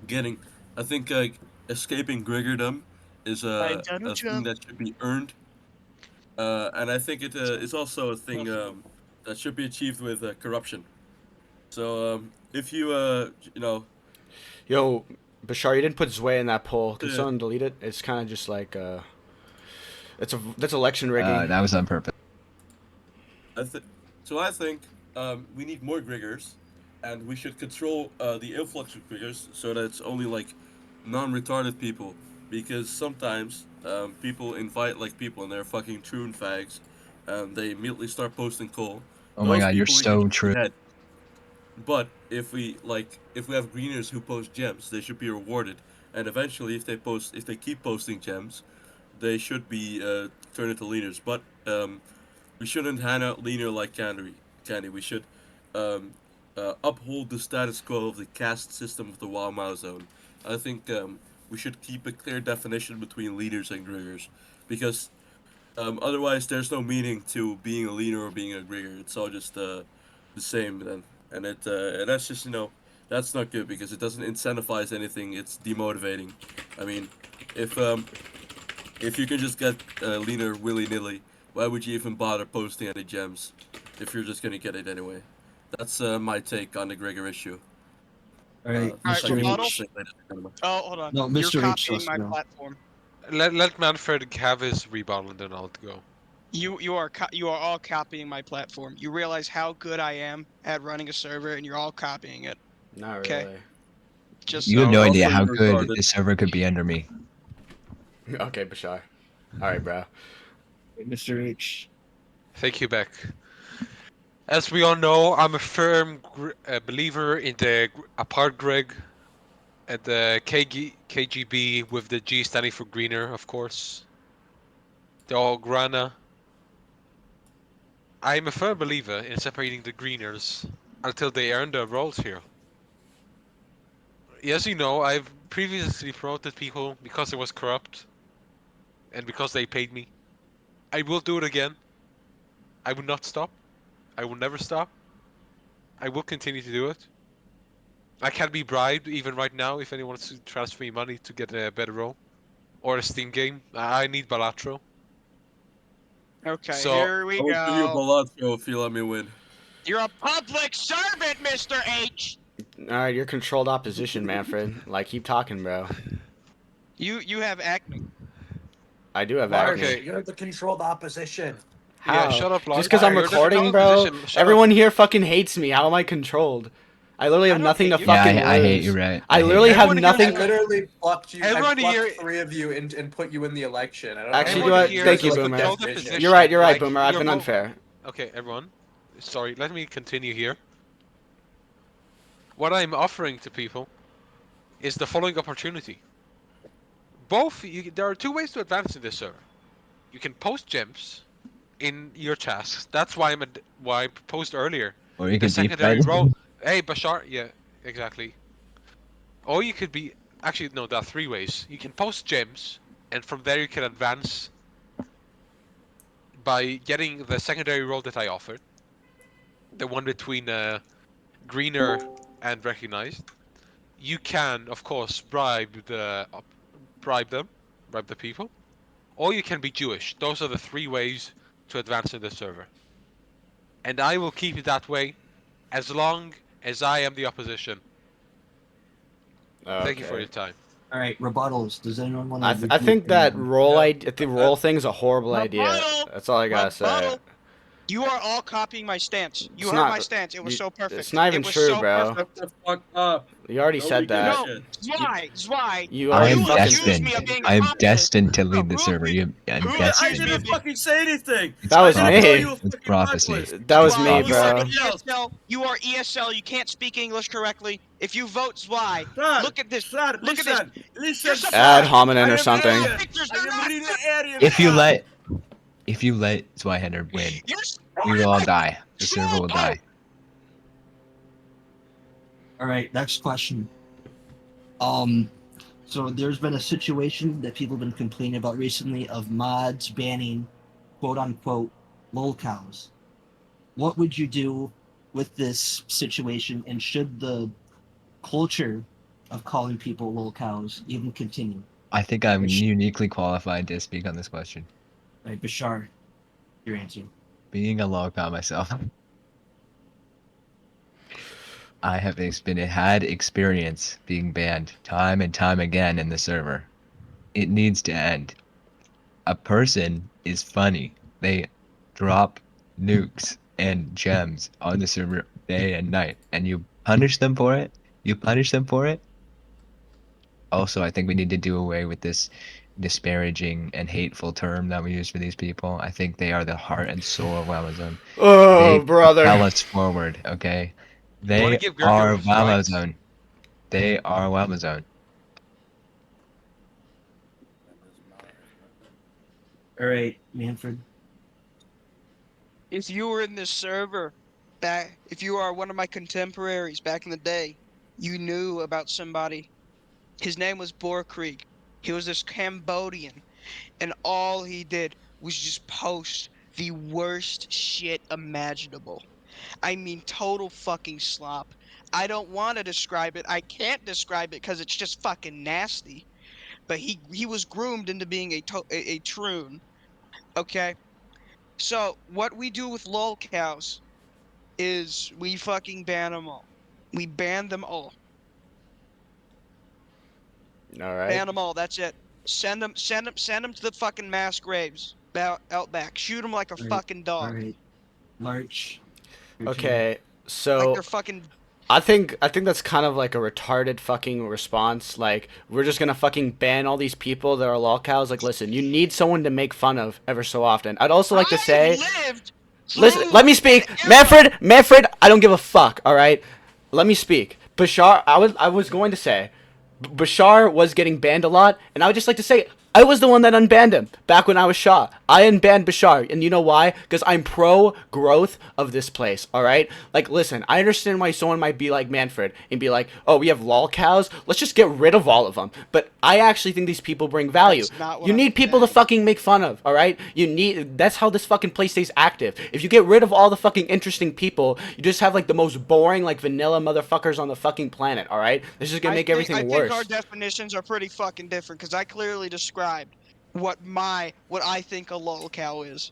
getting, I think escaping Grigordom is a thing that should be earned, and I think it is also a thing that should be achieved with corruption. So if you you know Yo, Bashar, you didn't put Zwei in that poll. Can Yeah. someone delete it? It's kind of just like that's election rigging. That was on purpose. I think we need more Griggers, and we should control the influx of Griggers so that it's only like non-retarded people, because sometimes people invite like people and they're fucking troon fags, and they immediately start posting coal. Oh my Those god, you're people we so should true. behead. But if we have greeners who post gems, they should be rewarded, and eventually if they keep posting gems, they should be turned into leaders. But we shouldn't hand out leaner like candy. We should uphold the status quo of the caste system of the Wow Mao Zone. I think we should keep a clear definition between leaders and griggers, because otherwise there's no meaning to being a leader or being a grigger. It's all just the same then. and that's just that's not good because it doesn't incentivize anything. It's demotivating. I mean, if you can just get leaner willy nilly, why would you even bother posting any gems if you're just gonna get it anyway? That's my take on the Gregor issue. All right, All right, Mr. rebuttal? H. Oh, hold on. No, You're Mr. H. copying supposed my to go. platform. Let Manfred have his rebuttal and then I'll go. You are all copying my platform. You realize how good I am at running a server, and you're all copying it. Not Okay. really. Just You have No, no also idea how you're good retarded. this server could be under me. Okay, Bashar. All right, bro. Mr. H. thank you, Beck. As we all know, I'm a firm believer in the apart Greg and the KGB with the G standing for greener, of course. The all grana. I'm a firm believer in separating the greeners until they earn their roles here. As you know, I've previously promoted people because it was corrupt and because they paid me. I will do it again. I will not stop. I will never stop. I will continue to do it. I can be bribed even right now if anyone wants to transfer me money to get a better role. Or a Steam game. I need Balatro. okay. So Here I we will give you a go. Balatro if you let me win. You're a public servant, Mr. H. All right, you're controlled opposition, Manfred. Like, keep talking, bro. You have acne. I do have Larch, acne. Okay. you're the controlled opposition. Yeah, How? shut up, Larch. Just because I'm You're the recording, control bro? position. Shut Everyone up. here fucking hates me. How am I controlled? I literally have I don't nothing hate to you. Yeah, fucking I hate lose. you, right? I hate literally you. have Everyone nothing. here- I literally plucked you. Everyone I plucked here- 3 of you and put you in the election. I don't Actually, know. you know Everyone what? here Thank you, is Boomer. controlled Division. position. You're right, Like, Boomer. I've your been vote- unfair. Okay, everyone. Sorry, let me continue here. What I'm offering to people is the following opportunity. There are two ways to advance in this server. You can post gems in your tasks. That's why why I proposed earlier Or you the could deep secondary fried. role. Hey, Bashar. Yeah, exactly. Or you could be actually no. There are three ways. You can post gems, and from there you can advance by getting the secondary role that I offered, the one between greener and recognized. You can, of course, bribe the people, or you can be Jewish. Those are the three ways to advance in the server, and I will keep it that way as long as I am the opposition. Thank you for your Okay. time. All right, rebuttals. Does anyone want to? I think that the Uh, role thing's a horrible idea. Rebuttal. That's all I gotta say. Rebuttal. You are all copying my stance. You It's heard my not. stance. It was so perfect. It's not even it was true, so bro. perfect. Shut the fuck up. You already Nobody said gives a that. No, shit. Zwei. You I already am You fucking. accused me destined. of being I am accomplice. destined to No, lead the server. I'm who I accused me destined. of didn't being fucking say anything. It's That was I didn't call me. you a It's fucking prophecy. blacklist. That was Zwei, me, you are bro. ESL. You are ESL. You can't speak English correctly. If you vote Zwei, Sir, look at this. sir, Look at this. listen, You're sir. Ad supporting. hominem I or am something. Aryan. Pictures, I they're am not really good. Aryan. If you let Zweihander win, You're we will all supporting. die. The server will die. All right, next question. So there's been a situation that people have been complaining about recently of mods banning quote unquote lol cows. What would you do with this situation, and should the culture of calling people lol cows even continue? I think I'm Bish- uniquely qualified to speak on this question. Right, Bashar, your answer. Being a lolcow myself, I have had experience being banned time and time again in the server. It needs to end. A person is funny. They drop nukes and gems on the server day and night, and you punish them for it. You punish them for it. Also, I think we need to do away with this disparaging and hateful term that we use for these people. I think they are the heart and soul of Wow Mao Zone. Oh, They brother. propel us forward, okay? You want They to give are Gregor Wow Mao rights? Zone. They are Wow Mao Zone. All right, Manfred. If you were in this server if you are one of my contemporaries back in the day, you knew about somebody. His name was Borkrieg. He was this Cambodian, and all he did was just post the worst shit imaginable. I mean, total fucking slop. I don't want to describe it. I can't describe it because it's just fucking nasty. But he was groomed into being a troon. Okay, so what we do with lolcows is we fucking ban them all. We ban them all. All right. Ban them all. That's it. Send them to the fucking mass graves out back. Shoot them like a All right. fucking All dog. right. Larch. your turn. Okay. Like So they're fucking. I think that's kind of like a retarded fucking response. Like we're just gonna fucking ban all these people that are lolcows. Like, listen, you need someone to make fun of ever so often. I'd also like to say, lived listen, through let me speak, an era. Manfred. I don't give a fuck. All right, let me speak. Bashar, I was going to say, Bashar was getting banned a lot, and I would just like to say, I was the one that unbanned him back when I was Shah. I unbanned Bashar, and you know why? Because I'm pro growth of this place. All right, like listen, I understand why someone might be like Manfred and be like, oh, we have lol cows, let's just get rid of all of them. But I actually think these people bring value. That's not what You I'm need people to saying. fucking make fun of. All right, that's how this fucking place stays active. If you get rid of all the fucking interesting people, you just have like the most boring like vanilla motherfuckers on the fucking planet. All right, this is gonna make I everything think worse. our definitions are pretty fucking different because I clearly described what I think a lolcow is.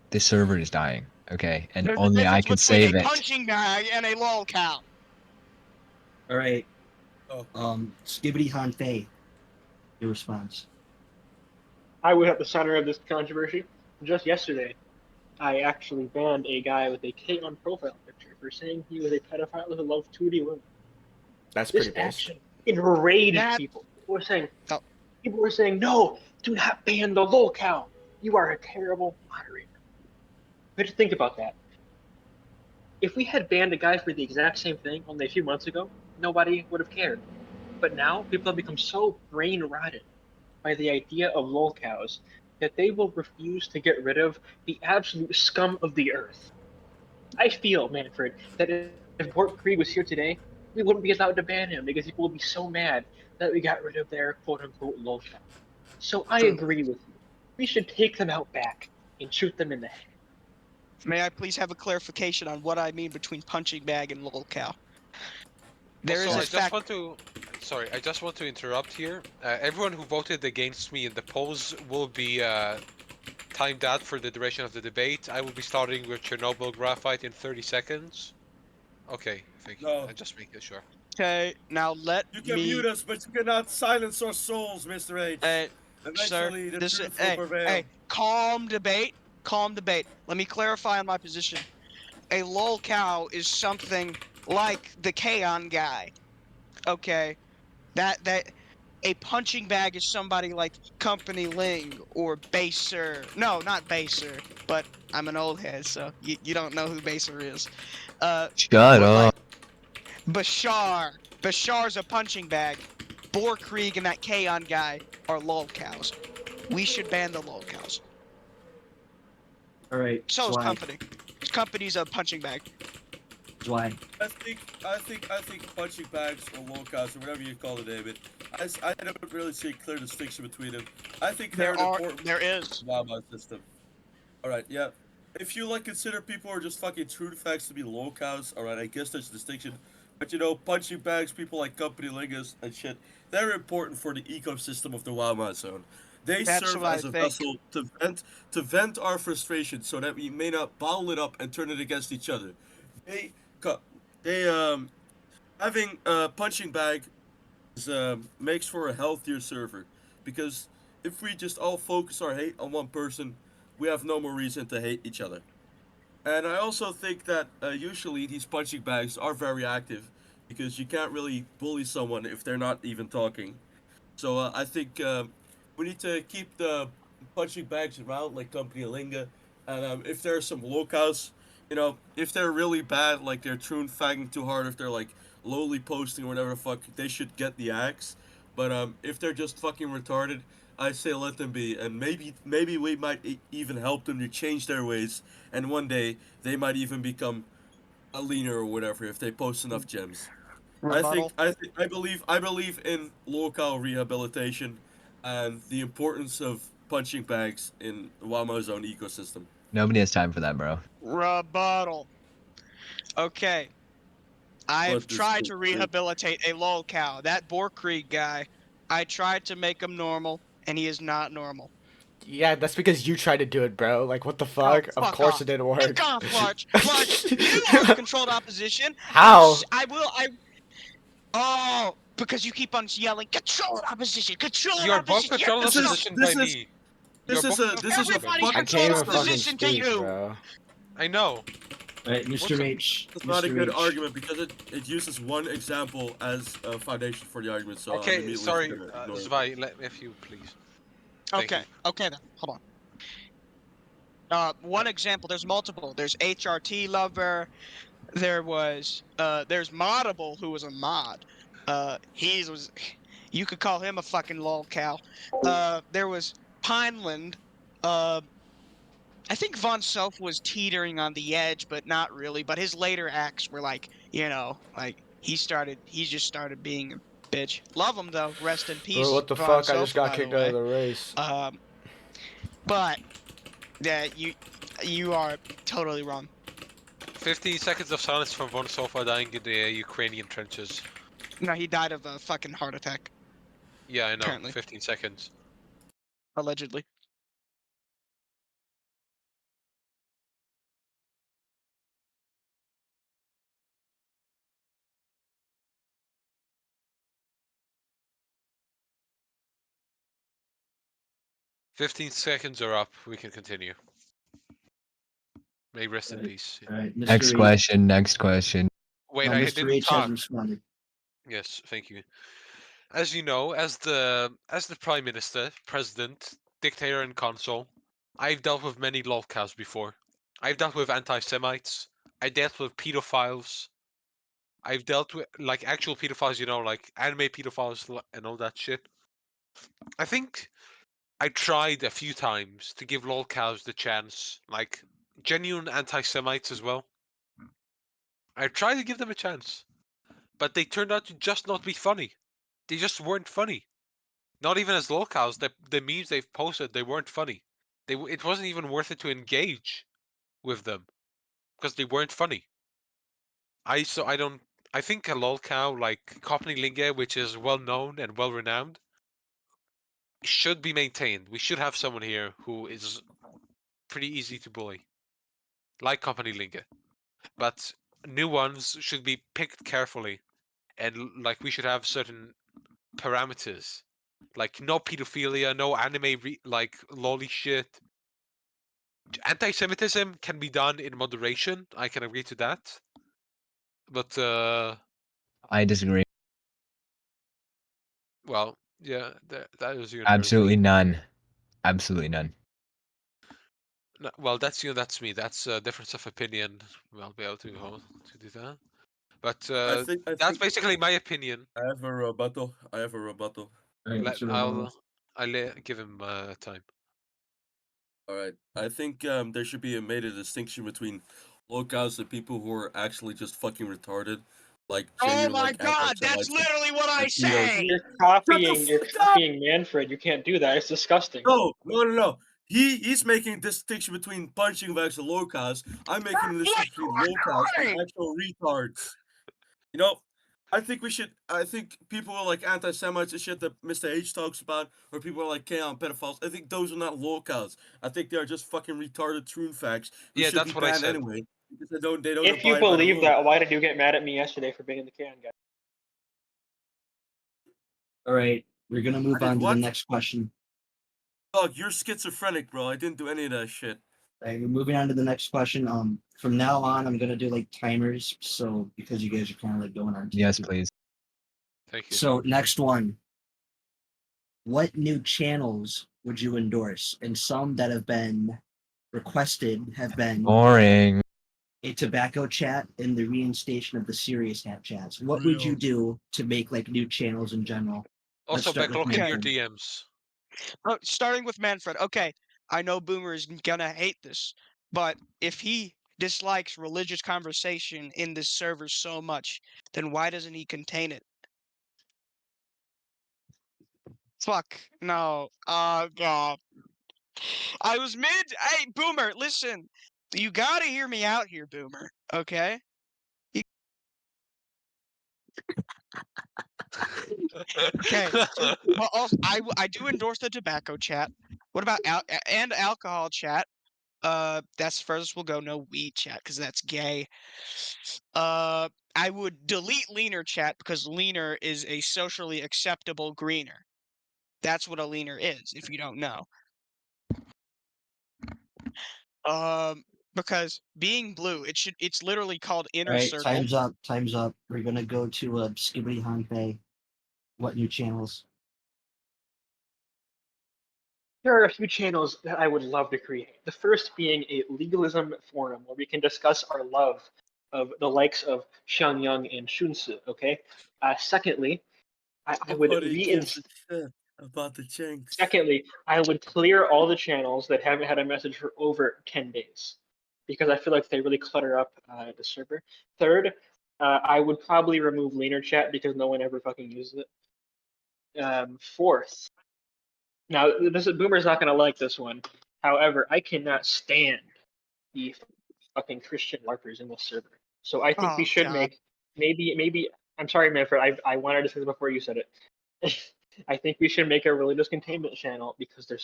This server is dying. Okay, and There's a only I difference can between save a it. punching bag and a lolcow. All right. Oh. Skibbity Hanfei. Your response. I was at the center of this controversy. Just yesterday, I actually banned a guy with a K on profile picture for saying he was a pedophile who loved 2D women. That's This pretty base. action enraged That- people. People Oh. were saying, no, do not ban the lolcow. You are a terrible moderator. But just think about that. If we had banned a guy for the exact same thing only a few months ago, nobody would have cared. But now people have become so brain rotted by the idea of lolcows that they will refuse to get rid of the absolute scum of the earth. I feel, Manfred, that if Bort Krieg was here today, we wouldn't be allowed to ban him because people would be so mad that we got rid of their quote unquote lolcow. So I True. agree with you. We should take them out back and shoot them in the head. May I please have a clarification on what I mean between punching bag and lolcow? There is Also, this fact. I just want to interrupt here. Everyone who voted against me in the polls will be timed out for the duration of the debate. I will be starting with Chernobyl graphite in 30 seconds. Okay, thank you. No. I just making sure. Okay, now let You can me. mute us, but you cannot silence our souls, Mr. H. Sir, Eventually, the this is truth will prevail. hey, calm debate. Calm debate. Let me clarify on my position. A lolcow is something like the Kaon guy. Okay, that a punching bag is somebody like Company Ling or Baser. No, not Baser, but I'm an old head, so you don't know who Baser is. Shut But, up. Bashar. Bashar's a punching bag. Krieg and that Kaon guy are lolcows. We should ban the lolcows. All right. So is Zwei. Company. Company's a punching bag. Zwei. I think punching bags or lolcows or whatever you call it, David. I don't really see a clear distinction between them. I think they're an important There is. Wow Mao system. All right, yeah. If you like consider people are just fucking true facts to be lolcows, all right, I guess there's a distinction. But you know, punching bags, people like Company Lingus and shit, they're important for the ecosystem of the Wow Mao Zone. They That's serve what as I a think. vessel to vent our frustration, so that we may not bottle it up and turn it against each other. They having a punching bag is, makes for a healthier server, because if we just all focus our hate on one person, we have no more reason to hate each other. And I also think that usually these punching bags are very active, because you can't really bully someone if they're not even talking. So I think we need to keep the punching bags around, like Company Linga. And if there are some locals, you know, if they're really bad, like they're true fagging too hard, if they're like lowly posting or whatever the fuck, they should get the axe. But if they're just fucking retarded, I say let them be, and maybe we might even help them to change their ways, and one day they might even become a leaner or whatever if they post enough gems. Rebuttal. I believe in local rehabilitation and the importance of punching bags in the Wow Mao Zone ecosystem. Nobody has time for that, bro. Rebuttal. Okay. I've But this tried is to great. rehabilitate a lolcow. That Borkrieg guy, I tried to make him normal, and he is not normal. Yeah, that's because you tried to do it, bro. Like, what the Oh, fuck? Of fuck course off. it didn't work. Fuck off, Larch. Larch, you are the controlled opposition. How? Oh, because you keep on yelling, controlled opposition, controlled You're both opposition. controlled This is opposition by this is me. You're this is both a this is a Everybody's I fucking can't controlled even fucking opposition to speak, you. bro. I know. All right, What's Mr. up? H. It's not a Mr. good H. argument because it uses one example as a foundation for the argument. So I'm Okay, immediately sorry, just gonna ignore it. Zwei, let me if you please. Thank Okay, you. okay then, hold on. One example, there's multiple. There's HRT Lover, there's Moddable, who was a mod. You could call him a fucking lolcow. There was Pineland. Uh, I think Von Self was teetering on the edge, but not really. But his later acts were like, like he just started being a bitch. Love him though. Rest in Bro, peace, what the Von fuck? I just Sofa, got by the kicked out of way. the race. But yeah, you are totally wrong. 15 seconds of silence from Von Sofa dying in the Ukrainian trenches. No, he died of a fucking heart attack, Yeah, I know. apparently. 15 seconds. Allegedly. "15 seconds are up. We can continue. May rest in peace." All right, Mr. Next H. question. Next question. Wait, No, I Mr. didn't H has talk. responded. Yes, thank you. As you know, as the Prime Minister, President, Dictator, and Consul, I've dealt with many lolcows before. I've dealt with anti-Semites. I dealt with pedophiles. I've dealt with like actual pedophiles, like anime pedophiles and all that shit. I think I tried a few times to give lolcows the chance, like genuine anti-Semites as well. I tried to give them a chance, but they turned out to just not be funny. They just weren't funny. Not even as lolcows. The memes they've posted, they weren't funny. It wasn't even worth it to engage with them because they weren't funny. I think a lolcow like Linge, which is well known and well renowned, should be maintained. We should have someone here who is pretty easy to bully, like Linge. But new ones should be picked carefully, and like we should have certain parameters, like no pedophilia, no anime like lolly shit. Anti-Semitism can be done in moderation. I can agree to that, but I disagree. well, yeah, that is Absolutely none. Absolutely none. No, well, that's you. That's me. That's a difference of opinion. I'll be able to do that. But I think that's basically my opinion. I have a rebuttal. I have a rebuttal. All right, Mr. Rebuttal. Give him time. All right. I think there should be made a distinction between locals and people who are actually just fucking retarded, like Oh genuine my like god, that's anti-Semites. literally what I and pedos. say! You're copying Manfred. You can't do that. It's disgusting. No. He's making a distinction between punching bags and locals. I'm making a distinction between locals and actual retards. You know, I think people are like anti-Semites and shit that Mr. H talks about, or people are like chaos pedophiles. I think those are not locals. I think they are just fucking retarded troon facts who Yeah, should that's be what I banned said. anyway because they don't If you abide by the believe rules. that, why did you get mad at me yesterday for being in the can, guy? All right, we're gonna move I did on to what? the next question. Dog, you're schizophrenic, bro. I didn't do any of that shit. All right, we're moving on to the next question. From now on, I'm gonna do like timers, so because you guys are kind of like going on. Yes, TP. please. Thank you. So next one. What new channels would you endorse? And some that have been requested have been Boring. a tobacco chat and the reinstation of the serious hat chats. What would you do to make like new channels in general? Let's Also, start with backlock in your Manfred. DMs. Starting with Manfred. Okay, I know Boomer is gonna hate this, but if he dislikes religious conversation in this server so much, then why doesn't he contain it? Fuck no. God. I was mid. Hey, Boomer, listen. You gotta hear me out here, Boomer. Okay. Okay. Well, also, I do endorse the tobacco chat. What about and alcohol chat? That's furthest we'll go. No weed chat because that's gay. I would delete leaner chat because leaner is a socially acceptable greener. That's what a leaner is. If you don't know. Because being blue, it's literally called All inner right, circle. time's up. Time's up. We're gonna go to Skibbity Hanpei. What new channels? There are a few channels that I would love to create. The first being a legalism forum where we can discuss our love of the likes of Xiangyang and Shunsi. Okay. Secondly, I would Nobody gives reinstate. a shit about the chinks. Secondly, I would clear all the channels that haven't had a message for over 10 days because I feel like they really clutter up the server. Third, I would probably remove Laner chat because no one ever fucking uses it. Fourth, now Boomer's not going to like this one. However, I cannot stand the fucking Christian LARPers in this server. So I think we Oh should God. make maybe. I'm sorry, Manfred. I wanted to say this before you said it. I think we should make a religious containment channel because they're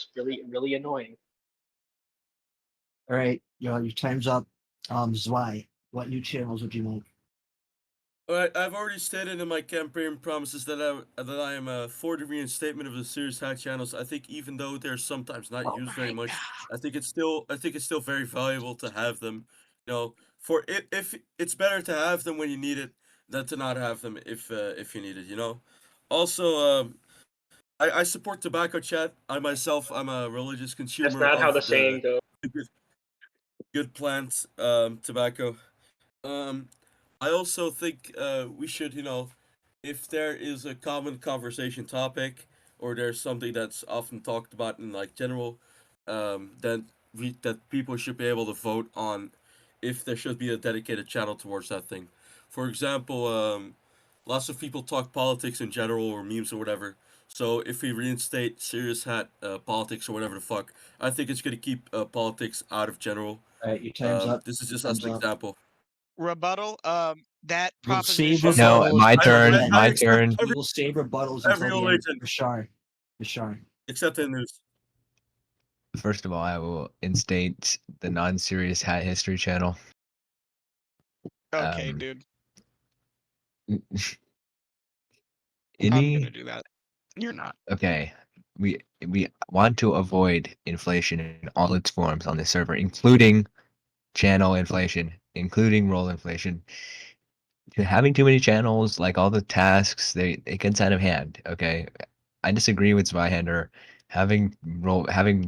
really annoying. All right, your time's up. Zwei, what new channels would you make? All right, I've already stated in my campaign promises that I am for the reinstatement of the Serious Hack channels. I think even though they're sometimes not used very much, I think it's still very valuable to have them. You know, for it, if it's better to have them when you need it than to not have them if you need it. You know. Also, I support tobacco chat. I'm a religious That's consumer not how the of saying goes. the good plant tobacco. Um, I also think we should, if there is a common conversation topic or there's something that's often talked about in like general, then that people should be able to vote on if there should be a dedicated channel towards that thing. For example, lots of people talk politics in general or memes or whatever. So if we reinstate serious hat politics or whatever the fuck, I think it's gonna keep politics out of general. All right, your time's up. This is Your just as time's an up. example. Rebuttal. That We'll save proposition. No, rebuttals my until turn. the I, end. I My accept turn. We will save rebuttals every until the end. religion Bashar. except in news. First of all, I will instate the non-serious hat history channel. Okay, Um, dude. I'm Any gonna do that. You're not. okay. We want to avoid inflation in all its forms on the server, including channel inflation, including role inflation. Having too many channels, like all the tasks, it gets out of hand. Okay, I disagree with Zweihander. Having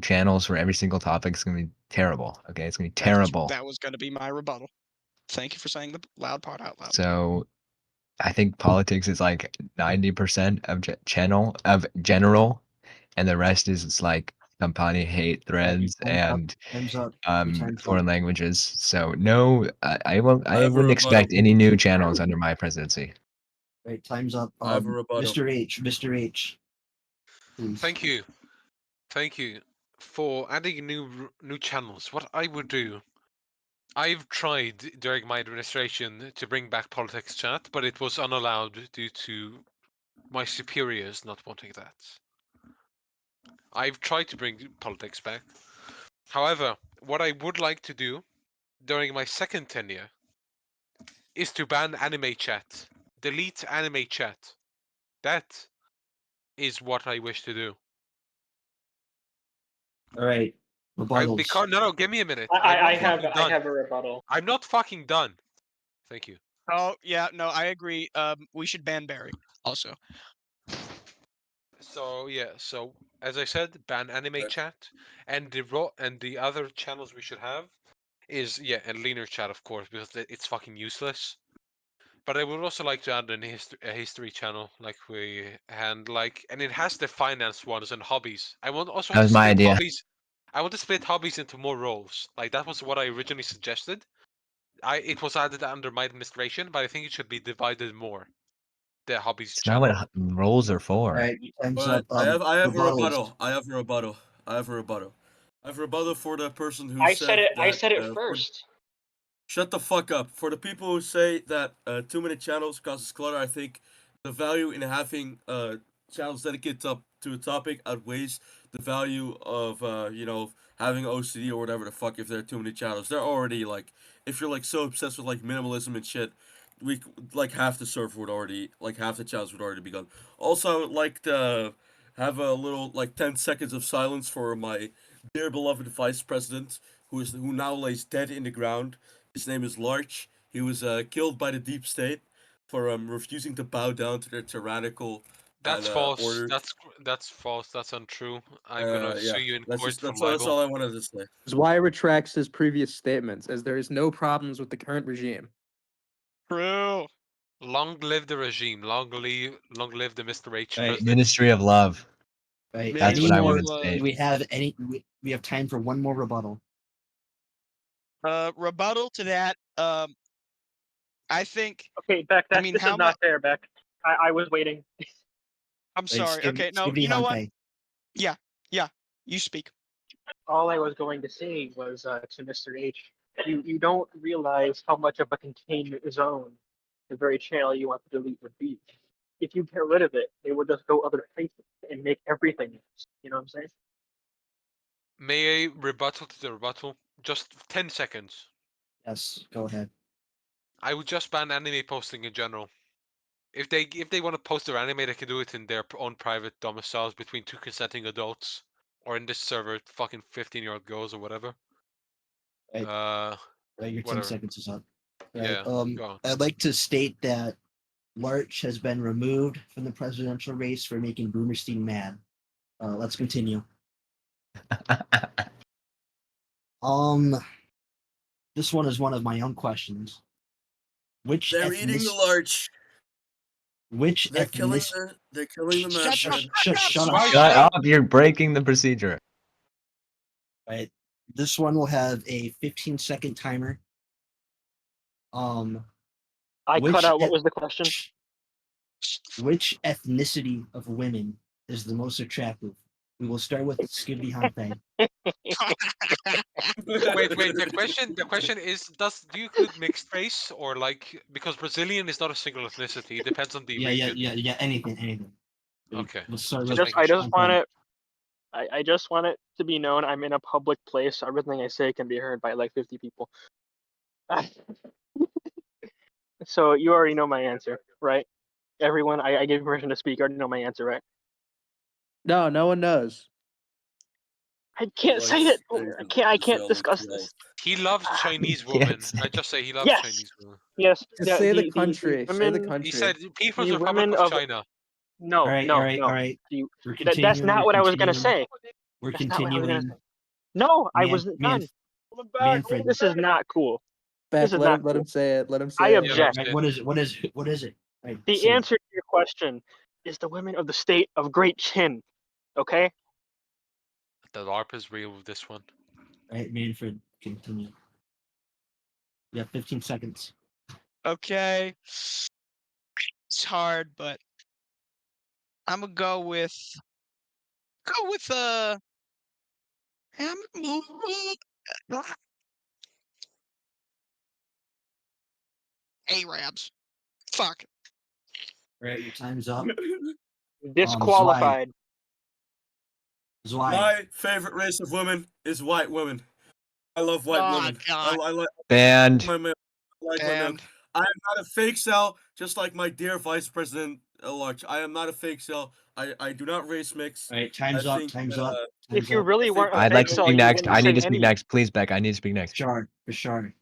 channels for every single topic is gonna be terrible. Okay, it's gonna be terrible. That was gonna be my rebuttal. Thank you for saying the loud part out loud. So I think politics is like 90% of channel of general, and the rest is it's like company hate threads and Time's up. Your time's foreign up. languages. So no, I I have a wouldn't rebuttal. expect any new channels under my presidency. All right, time's up. I have a rebuttal. Mr. H. Please. Thank you. Thank you for adding new channels. What I would do, I've tried during my administration to bring back politics chat, but it was unallowed due to my superiors not wanting that. I've tried to bring politics back. However, what I would like to do during my second tenure is to ban anime chat. Delete anime chat. That is what I wish to do. All right, rebuttals. Because no, give me a minute. I have a rebuttal. I'm not fucking done. Thank you. Oh yeah, no, I agree. We should ban Barry also. So yeah, so as I said, ban anime chat, and the other channels we should have is and leaner chat of course because it's fucking useless. But I would also like to add a history channel like we and and it has the finance ones and hobbies. I want also That was to my split idea. hobbies. I want to split hobbies into more roles. Like that was what I originally suggested. It was added under my administration, but I think it should be divided more. The hobbies It's channel. not what roles are All for. right, your time's But up. I have a Rebuttals. rebuttal. I have a rebuttal. I've rebutted for the person who I said said it. that. I said it For- first. Shut the fuck up. For the people who say that too many channels causes clutter, I think the value in having channels dedicated to a topic outweighs the value of having OCD or whatever the fuck. If there are too many channels, they're already like, if you're like so obsessed with like minimalism and shit, we like half the server would already like half the channels would already be gone. Also, I would like to have a little like 10 seconds of silence for my dear beloved vice president who now lays dead in the ground. His name is Larch. He was killed by the deep state for refusing to bow down to their tyrannical That's and false. orders. That's false. That's untrue. I'm gonna Yeah, sue you in that's court just for that's all libel. I wanted to say. Zwei retracts his previous statements as there is no problems with the current regime. True. Long live the regime. Long live the Mr. H Right. president. Ministry of Love. Right. That's Any what I more? want to say. Do we have any? We have time for one more rebuttal. Rebuttal to that. I think. Okay, Beck. I mean, This is how not much? fair, Beck. I was waiting. I'm Right, sorry. Okay, no. Skibidi You know what? Hante. Yeah. You speak. All I was going to say was to Mr. H. You don't realize how much of a containment zone the very channel you want to delete would be. If you get rid of it, they would just go other places and make everything else. You know what I'm saying? May I rebuttal to the rebuttal? Just 10 seconds. Yes, go ahead. I would just ban anime posting in general. If they want to post their anime, they can do it in their own private domiciles between two consenting adults, or in this server, fucking 15-year-old girls or whatever. Right. Right, your 10 Whatever. seconds is up. Yeah. Right. Go on. I'd like to state that Larch has been removed from the presidential race for making Boomerstein mad. Let's continue. This one is one of my own questions. Which They're eating the larch. Which They're killing ethnicity? the Manfred. Shut up. Why- Shut up! You're breaking the procedure. Right. This one will have a 15-second timer. I Which cut out. What eth- was the question? Which ethnicity of women is the most attractive? We will start with Skibidi Hante. Wait. The question is, do you include mixed race or like, because Brazilian is not a single ethnicity. It depends on the region. Yeah. Anything. Okay. We'll start Just with making I sure. just want it. I just want it to be known I'm in a public place. So everything I say can be heard by like 50 people. So you already know my answer, right? Everyone, I gave you permission to speak. You already know my answer, right? No, no one knows. I can't say it. I can't discuss this. He loves Chinese Can't women. say. I just say he loves Yes. Chinese women. Yes. Just say the The country. Say women. the He country. said People's The Republic women of of China. no, all right. no. We're That's continuing. not what I was gonna say. We're That's not what I was gonna continuing. say. No, I wasn't done. Manfred. This is not cool. Back, This is let not him let cool. him say it. Let him I say it. object. Right. What is it? What is it? Right. The say it. answer to your question is the women of the state of Great Chin. Okay? The LARP is real with this one. Right, Manfred, continue. You have 15 seconds. Okay. It's hard, but I'm gonna go with Arabs. Fuck. Right, your time's up. Disqualified. Zwei. My favorite race of women is white women. I love white Oh, women. God. I like Banned. my man. I like my man. And I am not a fake cell, just like my dear Vice President Larch. I am not a fake cell. I do not race mix. Right, time's I up. think, Time's up. If Time's you up. really I think weren't a I'd fake like to cell, speak you next. wouldn't I say need to speak anything. next. Please, Beck. I need to speak next. Bashar.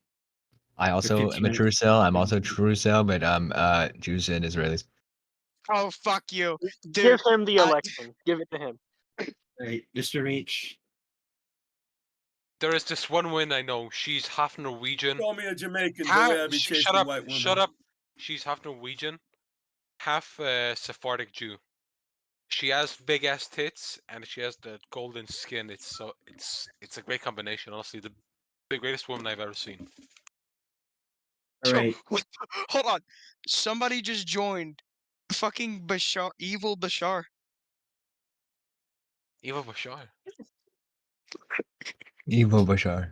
I also am a 15 true cell. I'm also a true cell, but Jews and Israelis. oh, fuck you, dude. Give him the election. Give it to him. Right, Mr. H. There is this one woman I know. She's half Norwegian. call me a Jamaican the How- way I be Shut chasing up! white women. Shut up! She's half Norwegian, half Sephardic Jew. She has big ass tits and she has the golden skin. It's a great combination. Honestly, the greatest woman I've ever seen. All Yo, right. hold on. Somebody just joined. Fucking Bashar, evil Bashar. Eva Bashar. Evil Bashar.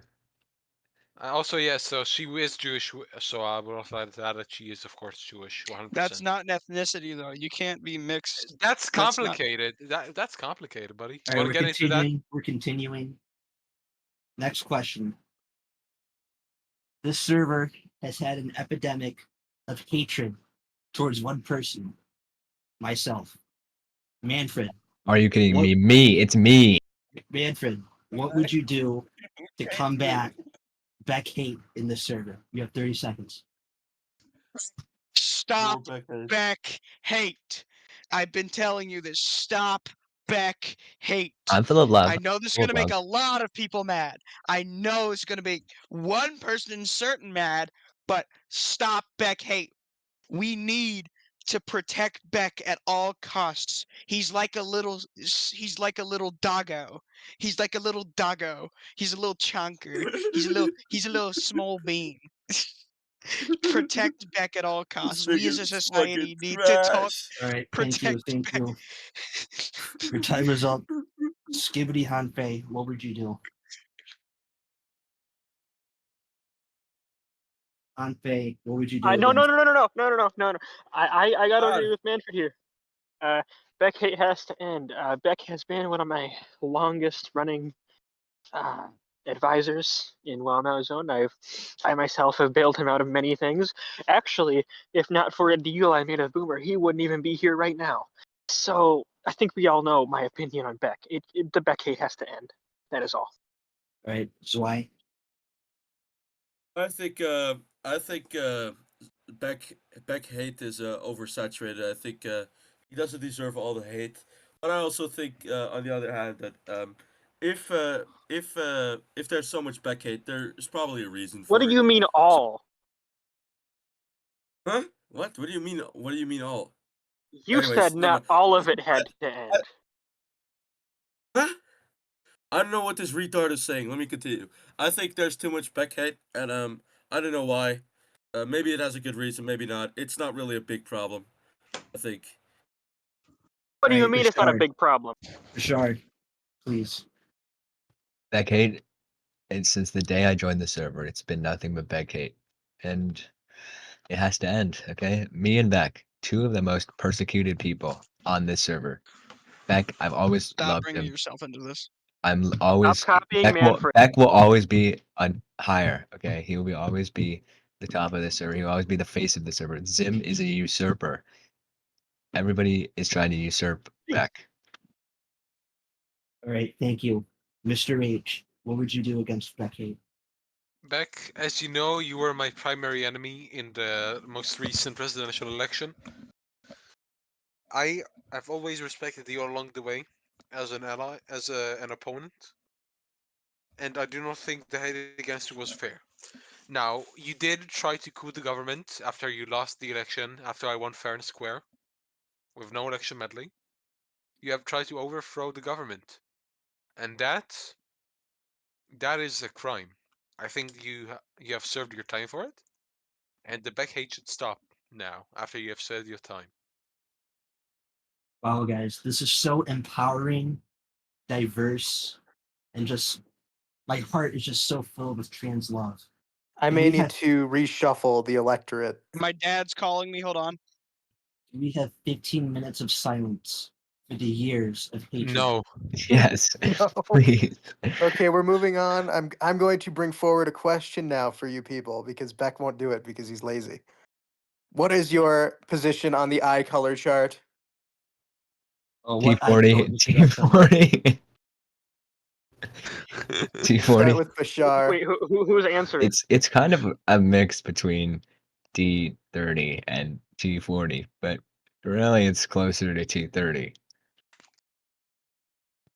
Also, yes, so she is Jewish, so I would also add that she is, of course, Jewish, 100%. That's not an ethnicity, though. You can't be mixed. That's That's not- complicated. That's complicated, buddy. All You right, want we're to get into that? continuing. We're continuing. Next question. This server has had an epidemic of hatred towards one person, myself, Manfred. Are you kidding What- me? Me, it's me. Manfred, what would you do to combat Beck hate in this server? You have 30 seconds. Stop Beck hate. I've been telling you this. Stop Beck hate. I'm full of love. I know this is Full going of to make love. a lot of people mad. I know it's going to make one person certain mad, but stop Beck hate. We need to protect Beck at all costs. He's like a little doggo. He's like a little doggo. He's a little chunker. He's a little small bean. Protect Beck at all costs. We as a society need to talk. All right, thank you, Protect thank Beck. you. Your time is up. Skibbity Hanfei, what would you do? Hanfei, what would you do? No. against- I gotta God. agree with Manfred here. Beck hate has to end. Beck has been one of my longest running advisors in Wow Mao Zone. I myself have bailed him out of many things. Actually, if not for a deal I made with Boomer, he wouldn't even be here right now. So I think we all know my opinion on Beck. The Beck hate has to end. That is all. All right, Zwei. I think Beck hate is oversaturated. I think he doesn't deserve all the hate. But I also think, on the other hand, that if there's so much Beck hate, there's probably a reason for What it. do you mean all? Huh? What? What do you mean? What do you mean all? You Anyways, said never not mind. all of it had to end. Huh? I don't know what this retard is saying. Let me continue. I think there's too much Beck hate, and I don't know why. Maybe it has a good reason, maybe not. It's not really a big problem, I think. What do you Right, mean it's not a Bashar. big problem? Bashar, please. Beck hate. And since the day I joined the server, it's been nothing but Beck hate. And it has to end, okay? Me and Beck, two of the most persecuted people on this server. Beck, I've always Stop loved bringing him. yourself into this. I'm always copying Manfred. Beck will always be on higher, okay? He will always be the top of the server. He will always be the face of the server. Zim is a usurper. Everybody is trying to usurp Beck. All right, thank you. Mr. H, what would you do against Beck hate? Beck, as you know, you were my primary enemy in the most recent presidential election. I've always respected you along the way as an ally, as an opponent, and I do not think the hate against you was fair. Now, you did try to coup the government after you lost the election, after I won fair and square, with no election meddling. You have tried to overthrow the government, and that is a crime. I think you have served your time for it, and the Beck hate should stop now after you have served your time. Wow, guys, this is so empowering, diverse, and just my heart is just so filled with trans love. I And may we need have- to reshuffle the electorate. My dad's calling me. Hold on. We have 15 minutes of silence for the years of hatred. No. Yes, No. please. Okay, we're moving on. I'm going to bring forward a question now for you people because Beck won't do it because he's lazy. What is your position on the eye color chart? Oh, what T40, T40. Start T40. with Bashar. Wait, who's answering? It's kind of a mix between T30 and T40, but really it's closer to T30.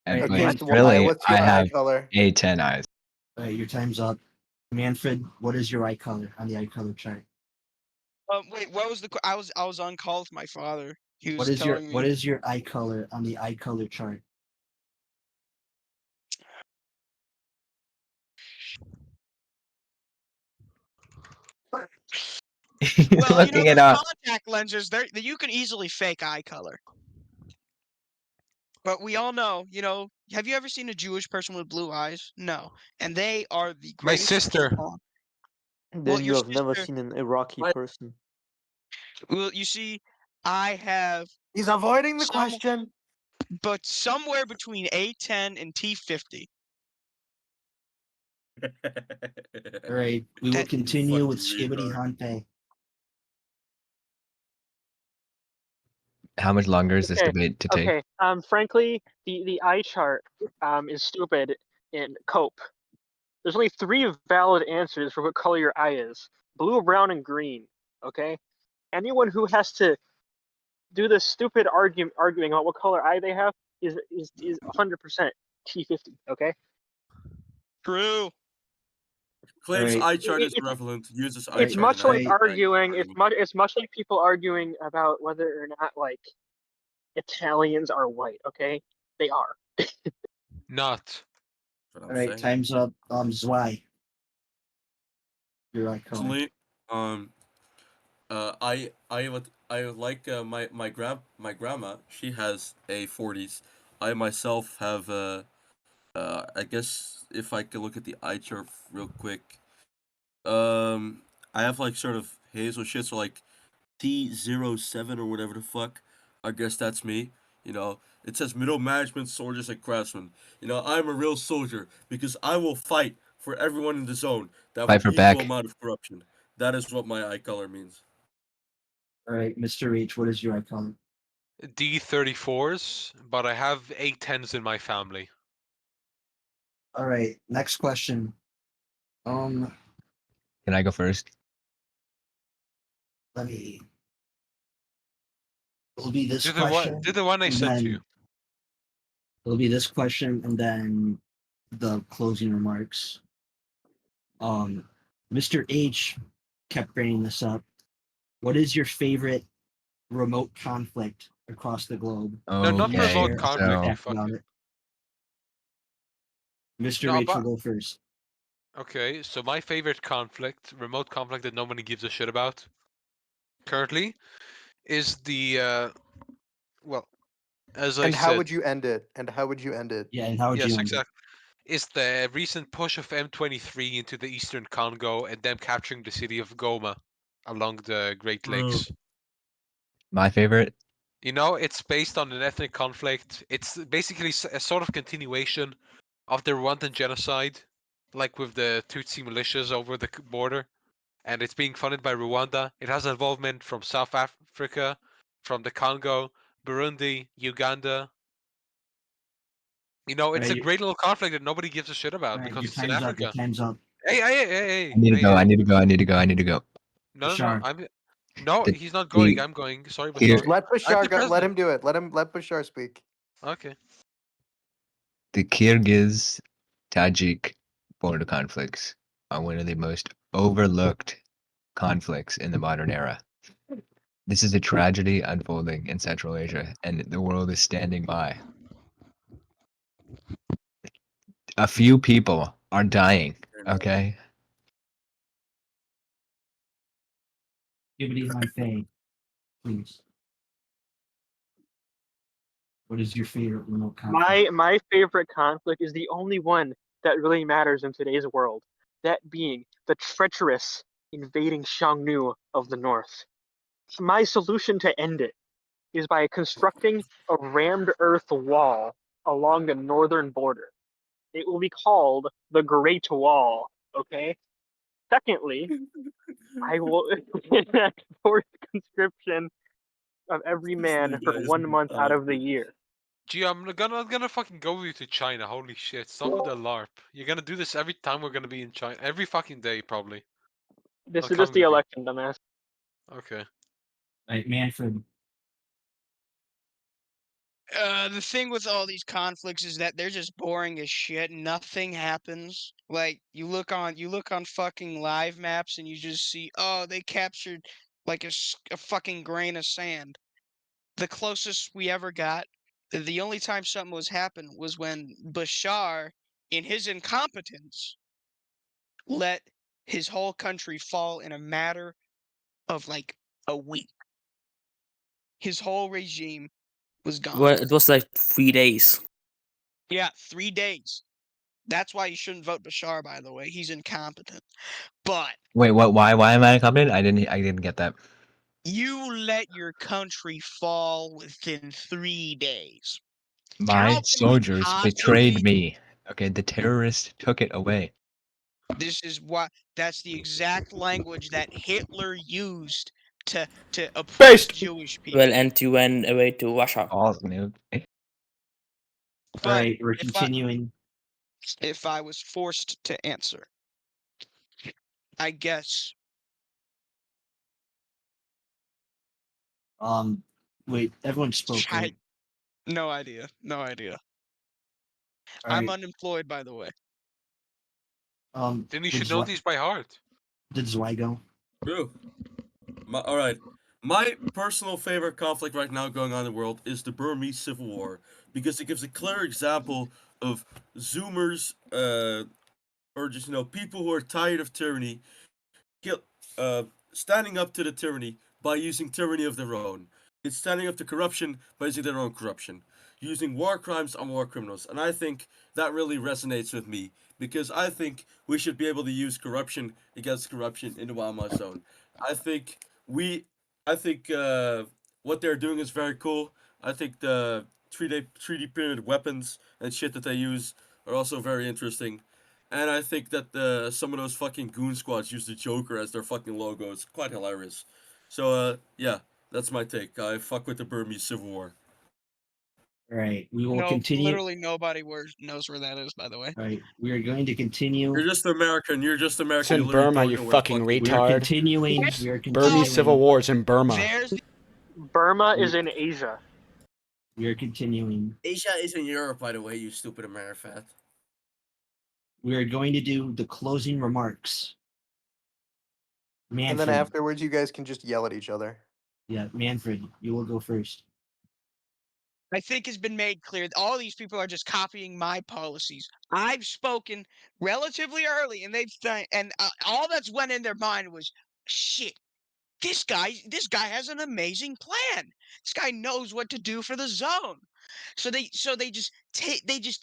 And Right, but guys, Why? really, What's I your eye have color? A10 eyes. All right, your time's up. Manfred, what is your eye color on the eye color chart? Wait, what was the? I was on call with my father. He was What is your telling me. what is your eye color on the eye color chart? He's Well, looking it those up. contact lenses, you can easily fake eye color. But we all know, have you ever seen a Jewish person with blue eyes? No. And they are the My greatest sister. people. And Well, then your you have never sister, seen an Iraqi Right. person. well, you see, I have He's avoiding the some, question. but somewhere between A10 and T50. All right, we will That continue with Fucking Skibbity retard. Hante. How much longer is this Okay, debate to take? okay. Frankly, the eye chart is stupid in cope. There's only 3 valid answers for what color your eye is: blue, brown, and green. Okay. Anyone who has to do this stupid arguing about what color eye they have is 100% T50. Okay. true. All Claims right, eye chart It, is it, irrelevant. Uses eye it's right, chart much in like right. arguing. It's diagram. much like people arguing about whether or not like Italians are white. Okay, they are. Not. That's what All I'm right. saying. Time's up. Zwei, your eye color. Personally, I would like my grandma. She has a 40s. I myself have I guess if I could look at the eye chart real quick. I have like sort of hazel shit, so like T07 or whatever the fuck. I guess that's me. It says middle management, soldiers, and craftsmen. I'm a real soldier because I will fight for everyone in the zone to have Fight an for equal back. amount of corruption. That is what my eye color means. All right, Mr. H, what is your eye color? D34s, but I have A10s in my family. All right, next question. Can I go first? Let me. It'll be this Do the one, question, do the one I and sent you. then it'll be this question, and then the closing remarks. Mr. H kept bringing this up. What is your favorite remote conflict across the globe? No, not Please Okay, remote share a conflict, so you fact about fucking. it. Mr. No, H will but go first. okay. So my favorite conflict, remote conflict that nobody gives a shit about, currently, is the well, as I And how said, would you end it? And how would you end it? Yeah, and how would you yes, end it? exactly. Is the recent push of M23 into the eastern Congo and them capturing the city of Goma along the Great Bro. Lakes. my favorite. It's based on an ethnic conflict. It's basically a sort of continuation of the Rwandan genocide, like with the Tutsi militias over the border, and it's being funded by Rwanda. It has involvement from South Africa, from the Congo, Burundi, Uganda. All It's a right, great little conflict that nobody gives a shit all about right, because your it's in time's up. Your Africa. time's up. Hey, hey, hey, I need to hey, go. hey, I hey. need to go. I need to go. I need to go. No, no, no. Bashar. No, The he's not going. the I'm going. Sorry, here Bashar. Let I'm Bashar the go. Let president. him do it. Let Bashar speak. Okay. the Kyrgyz Tajik border conflicts are one of the most overlooked conflicts in the modern era. This is a tragedy unfolding in Central Asia, and the world is standing by. A few people are dying. Okay, Skibbity Hante, please. What is your favorite remote conflict? My favorite conflict is the only one that really matters in today's world. That being the treacherous invading Xiongnu of the north. My solution to end it is by constructing a rammed earth wall along the northern border. It will be called the Great Wall. Okay. Secondly, I will enact forced conscription of every This man for nigga is 1 month out of the retarded. year. Gee, I'm gonna fucking go with you to China. Holy shit! Stop with the LARP. You're gonna do this every time we're gonna be in China. Every fucking day, probably. This I'm is just coming the with you. election, dumbass. Okay. All right, Manfred. The thing with all these conflicts is that they're just boring as shit. Nothing happens. Like you look on fucking live maps and you just see, oh, they captured like a fucking grain of sand. The closest we ever got, the only time something was happened was when Bashar, in his incompetence, let his whole country fall in a matter of like a week. His whole regime was gone. Well, it was like 3 days. Yeah, 3 days. That's why you shouldn't vote Bashar, by the way. He's incompetent. But Wait, what? Why am I incompetent? I didn't get that. you let your country fall within 3 days. My How can we soldiers betrayed possibly? me. Okay, the terrorists took it away. This is why. That's the exact language that Hitler used to oppress Based. Jewish people. Well, and you went away to Russia. Balls, noob. But All right, we're if continuing. if I was forced to answer, I guess Wait, everyone spoke, I right? no idea. No idea. All I'm right. unemployed, by the way. Then Then you should know these by heart. Did Zwei go? True. All right. My personal favorite conflict right now going on in the world is the Burmese Civil War because it gives a clear example of Zoomers, or just people who are tired of tyranny, kill, standing up to the tyranny by using tyranny of their own. It's standing up to corruption by using their own corruption, using war crimes on war criminals, and I think that really resonates with me because I think we should be able to use corruption against corruption in the Wow Mao Zone. I think we, I think what they're doing is very cool. I think the 3D printed weapons and shit that they use are also very interesting. And I think that some of those fucking goon squads use the Joker as their fucking logo. It's quite hilarious. So yeah, that's my take. I fuck with the Burmese Civil War. All right, we will No, continue. literally nobody knows where that is, by the way. All right, we are going to continue. You're just American. You're just It's American. in You literally Burma, don't you know where fucking We are retard. continuing. We are continuing. Burmese Civil War's in Burma. There's Burma is in Asia. We are continuing. Asia is in Europe, by the way, you stupid Amerifat. We are going to do the closing remarks. Manfred. And then afterwards, you guys can just yell at each other. Yeah, Manfred, you will go first. I think has been made clear that all these people are just copying my policies. I've spoken relatively early, and they've and all that's went in their mind was, "Shit, this guy has an amazing plan. This guy knows what to do for the zone." So they just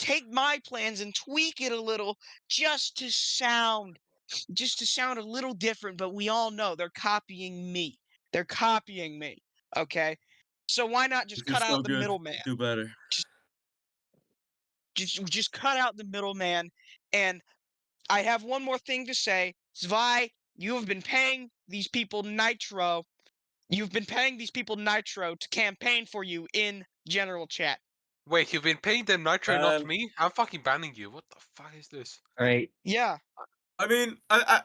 take my plans and tweak it a little just to sound a little different. But we all know they're copying me. They're copying me. Okay, so why not just If you're cut so out the good, middleman? do better. Just cut out the middleman. And I have one more thing to say. Zwei, you have been paying these people nitro. You've been paying these people nitro to campaign for you in general chat. Wait, you've been paying them nitro, not Um, me? I'm fucking banning you. What the fuck is this? All right. Yeah. I mean, I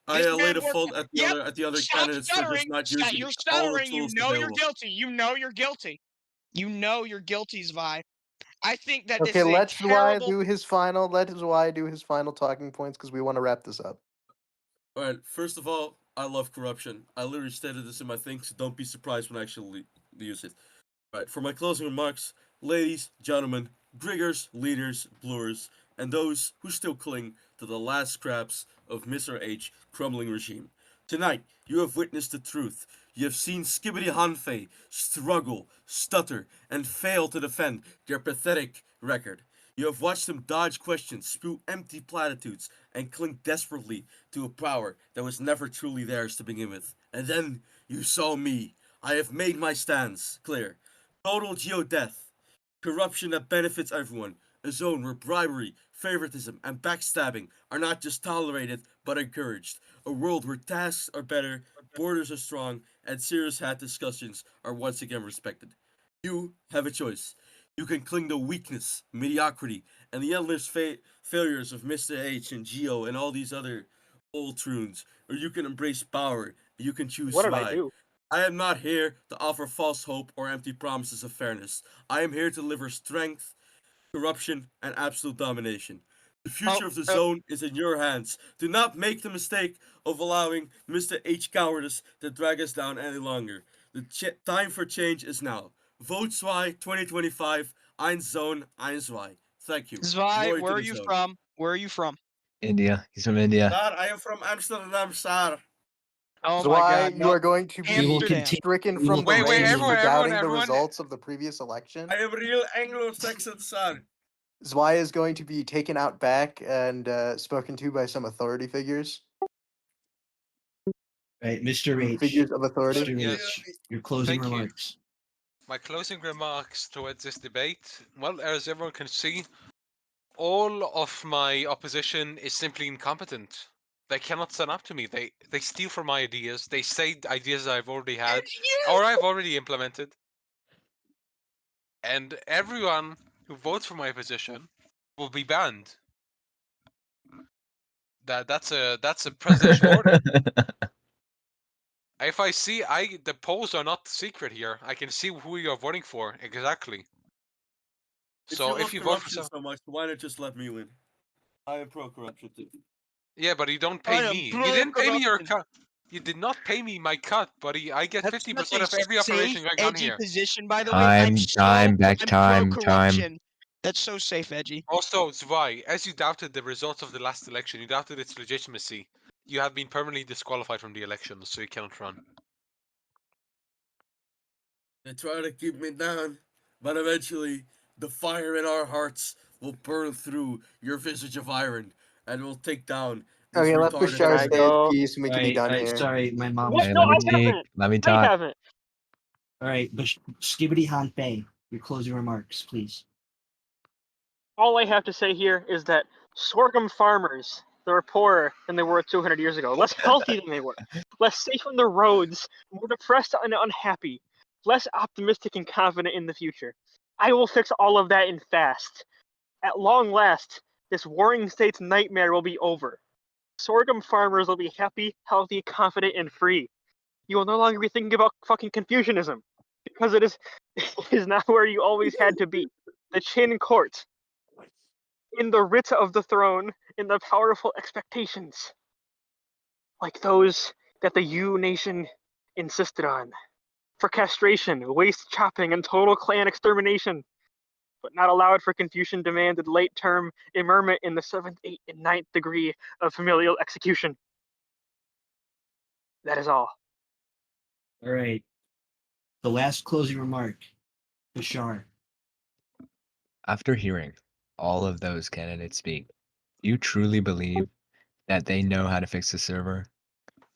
This lay man the worked. fault at the Yep. other Stop candidates for just stuttering. not Stop. using You're all the stuttering. You tools know you're available. guilty. You know you're guilty. You know you're guilty, Zwei. I think that this Okay, is a let Zwei terrible. do his final. Let Zwei do his final talking points because we want to wrap this up. All right. First of all, I love corruption. I literally stated this in my thing, so don't be surprised when I actually use it. All right. For my closing remarks, ladies, gentlemen, griggers, leaders, bluers, and those who still cling to the last scraps of Mr. H crumbling regime. Tonight, you have witnessed the truth. You have seen Skibbity Hanfei struggle, stutter, and fail to defend their pathetic record. You have watched them dodge questions, spew empty platitudes, and cling desperately to a power that was never truly theirs to begin with. And then you saw me. I have made my stance clear. Total geodeath. Corruption that benefits everyone. A zone where bribery, favoritism, and backstabbing are not just tolerated but encouraged. A world where tasks are better, borders are strong, and serious hat discussions are once again respected. You have a choice. You can cling to weakness, mediocrity, and the endless failures of Mr. H and Geo and all these other old troons, or you can embrace power. You can choose What did I Zwei. do? I am not here to offer false hope or empty promises of fairness. I am here to deliver strength, corruption, and absolute domination. The future of the zone is in your hands. Do not make the mistake of allowing Mr. H cowardice to drag us down any longer. The time for change is now. Vote Zwei 2025. Ein Zone, ein Zwei. Thank you. Zwei, Glory where to are the you zone. from? Where are you from? India. He's from India. Sir, I am from Amsterdam, sir. Oh my Zwei, God! you No, are going to We will be Amsterdam. stricken we will from the Wait, race continue. for doubting the everyone. results of the previous election. I am real Anglo-Saxon son. Zwei is going to be taken out back and spoken to by some authority figures. Right, Mr. H. Figures of authority. Mr. Yes. H. Your closing Thank you. remarks. My closing remarks towards this debate. Well, as everyone can see, all of my opposition is simply incompetent. They cannot stand up to me. They steal from my ideas. They say ideas I've already had or I've already implemented. And everyone who votes for my position will be banned. That's a presidential order. If I see, the polls are not secret here. I can see who you're voting for exactly. If So you if love you vote for corruption so much, why not just let me win? I am pro-corruption too. yeah, but you don't I pay am me. You didn't pay me your pro-corruption. cut. You did not pay me my cut, buddy. I get That's 50% such a of every safe, operation going on edgy here. position, by the way. I'm Time. pro-corruption. That's so safe, edgy. Also, Zwei, as you doubted the results of the last election, you doubted its legitimacy. You have been permanently disqualified from the election, so you cannot run. They try to keep me down, but eventually the fire in our hearts will burn through your visage of iron, and will take down this Okay, let retarded. Can Bashar I say his go? piece and we can be done here. Sorry, my mom What? was Hey, No, I calling. let me I talk. haven't. All right, but Skibbity Han Fei, your closing remarks, please. All I have to say here is that sorghum farmers, they were poorer than they were 200 years ago, less healthy than they were, less safe on the roads, more depressed and unhappy, less optimistic and confident in the future. I will fix all of that in fast. At long last, this warring state's nightmare will be over. Sorghum farmers will be happy, healthy, confident, and free. You will no longer be thinking about fucking Confucianism, because it is not where you always had to be. The Qin court, in the writ of the throne, in the powerful expectations, like those that the Yu nation insisted on, for castration, waste chopping, and total clan extermination, but not allowed for Confucian demanded late term immurement in the 7th, 8th, and 9th degree of familial execution. That is all. All right. The last closing remark, Bashar. After hearing all of those candidates speak, you truly believe that they know how to fix the server?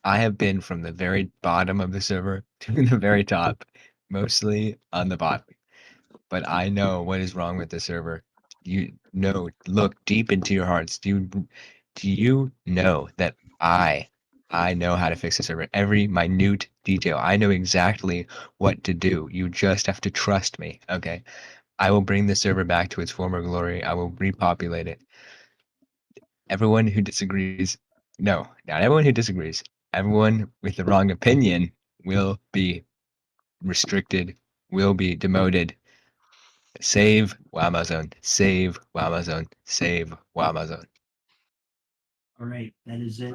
I have been from the very bottom of the server to the very top, mostly on the bottom. But I know what is wrong with the server. You know, look deep into your hearts. Do you know that I know how to fix the server? Every minute detail. I know exactly what to do. You just have to trust me, okay? I will bring the server back to its former glory. I will repopulate it. Everyone who disagrees, no, not everyone who disagrees, everyone with the wrong opinion will be restricted, will be demoted. Save Wow Mao Zone. Save Wow Mao Zone. Save Wow Mao Zone. All right, that is it.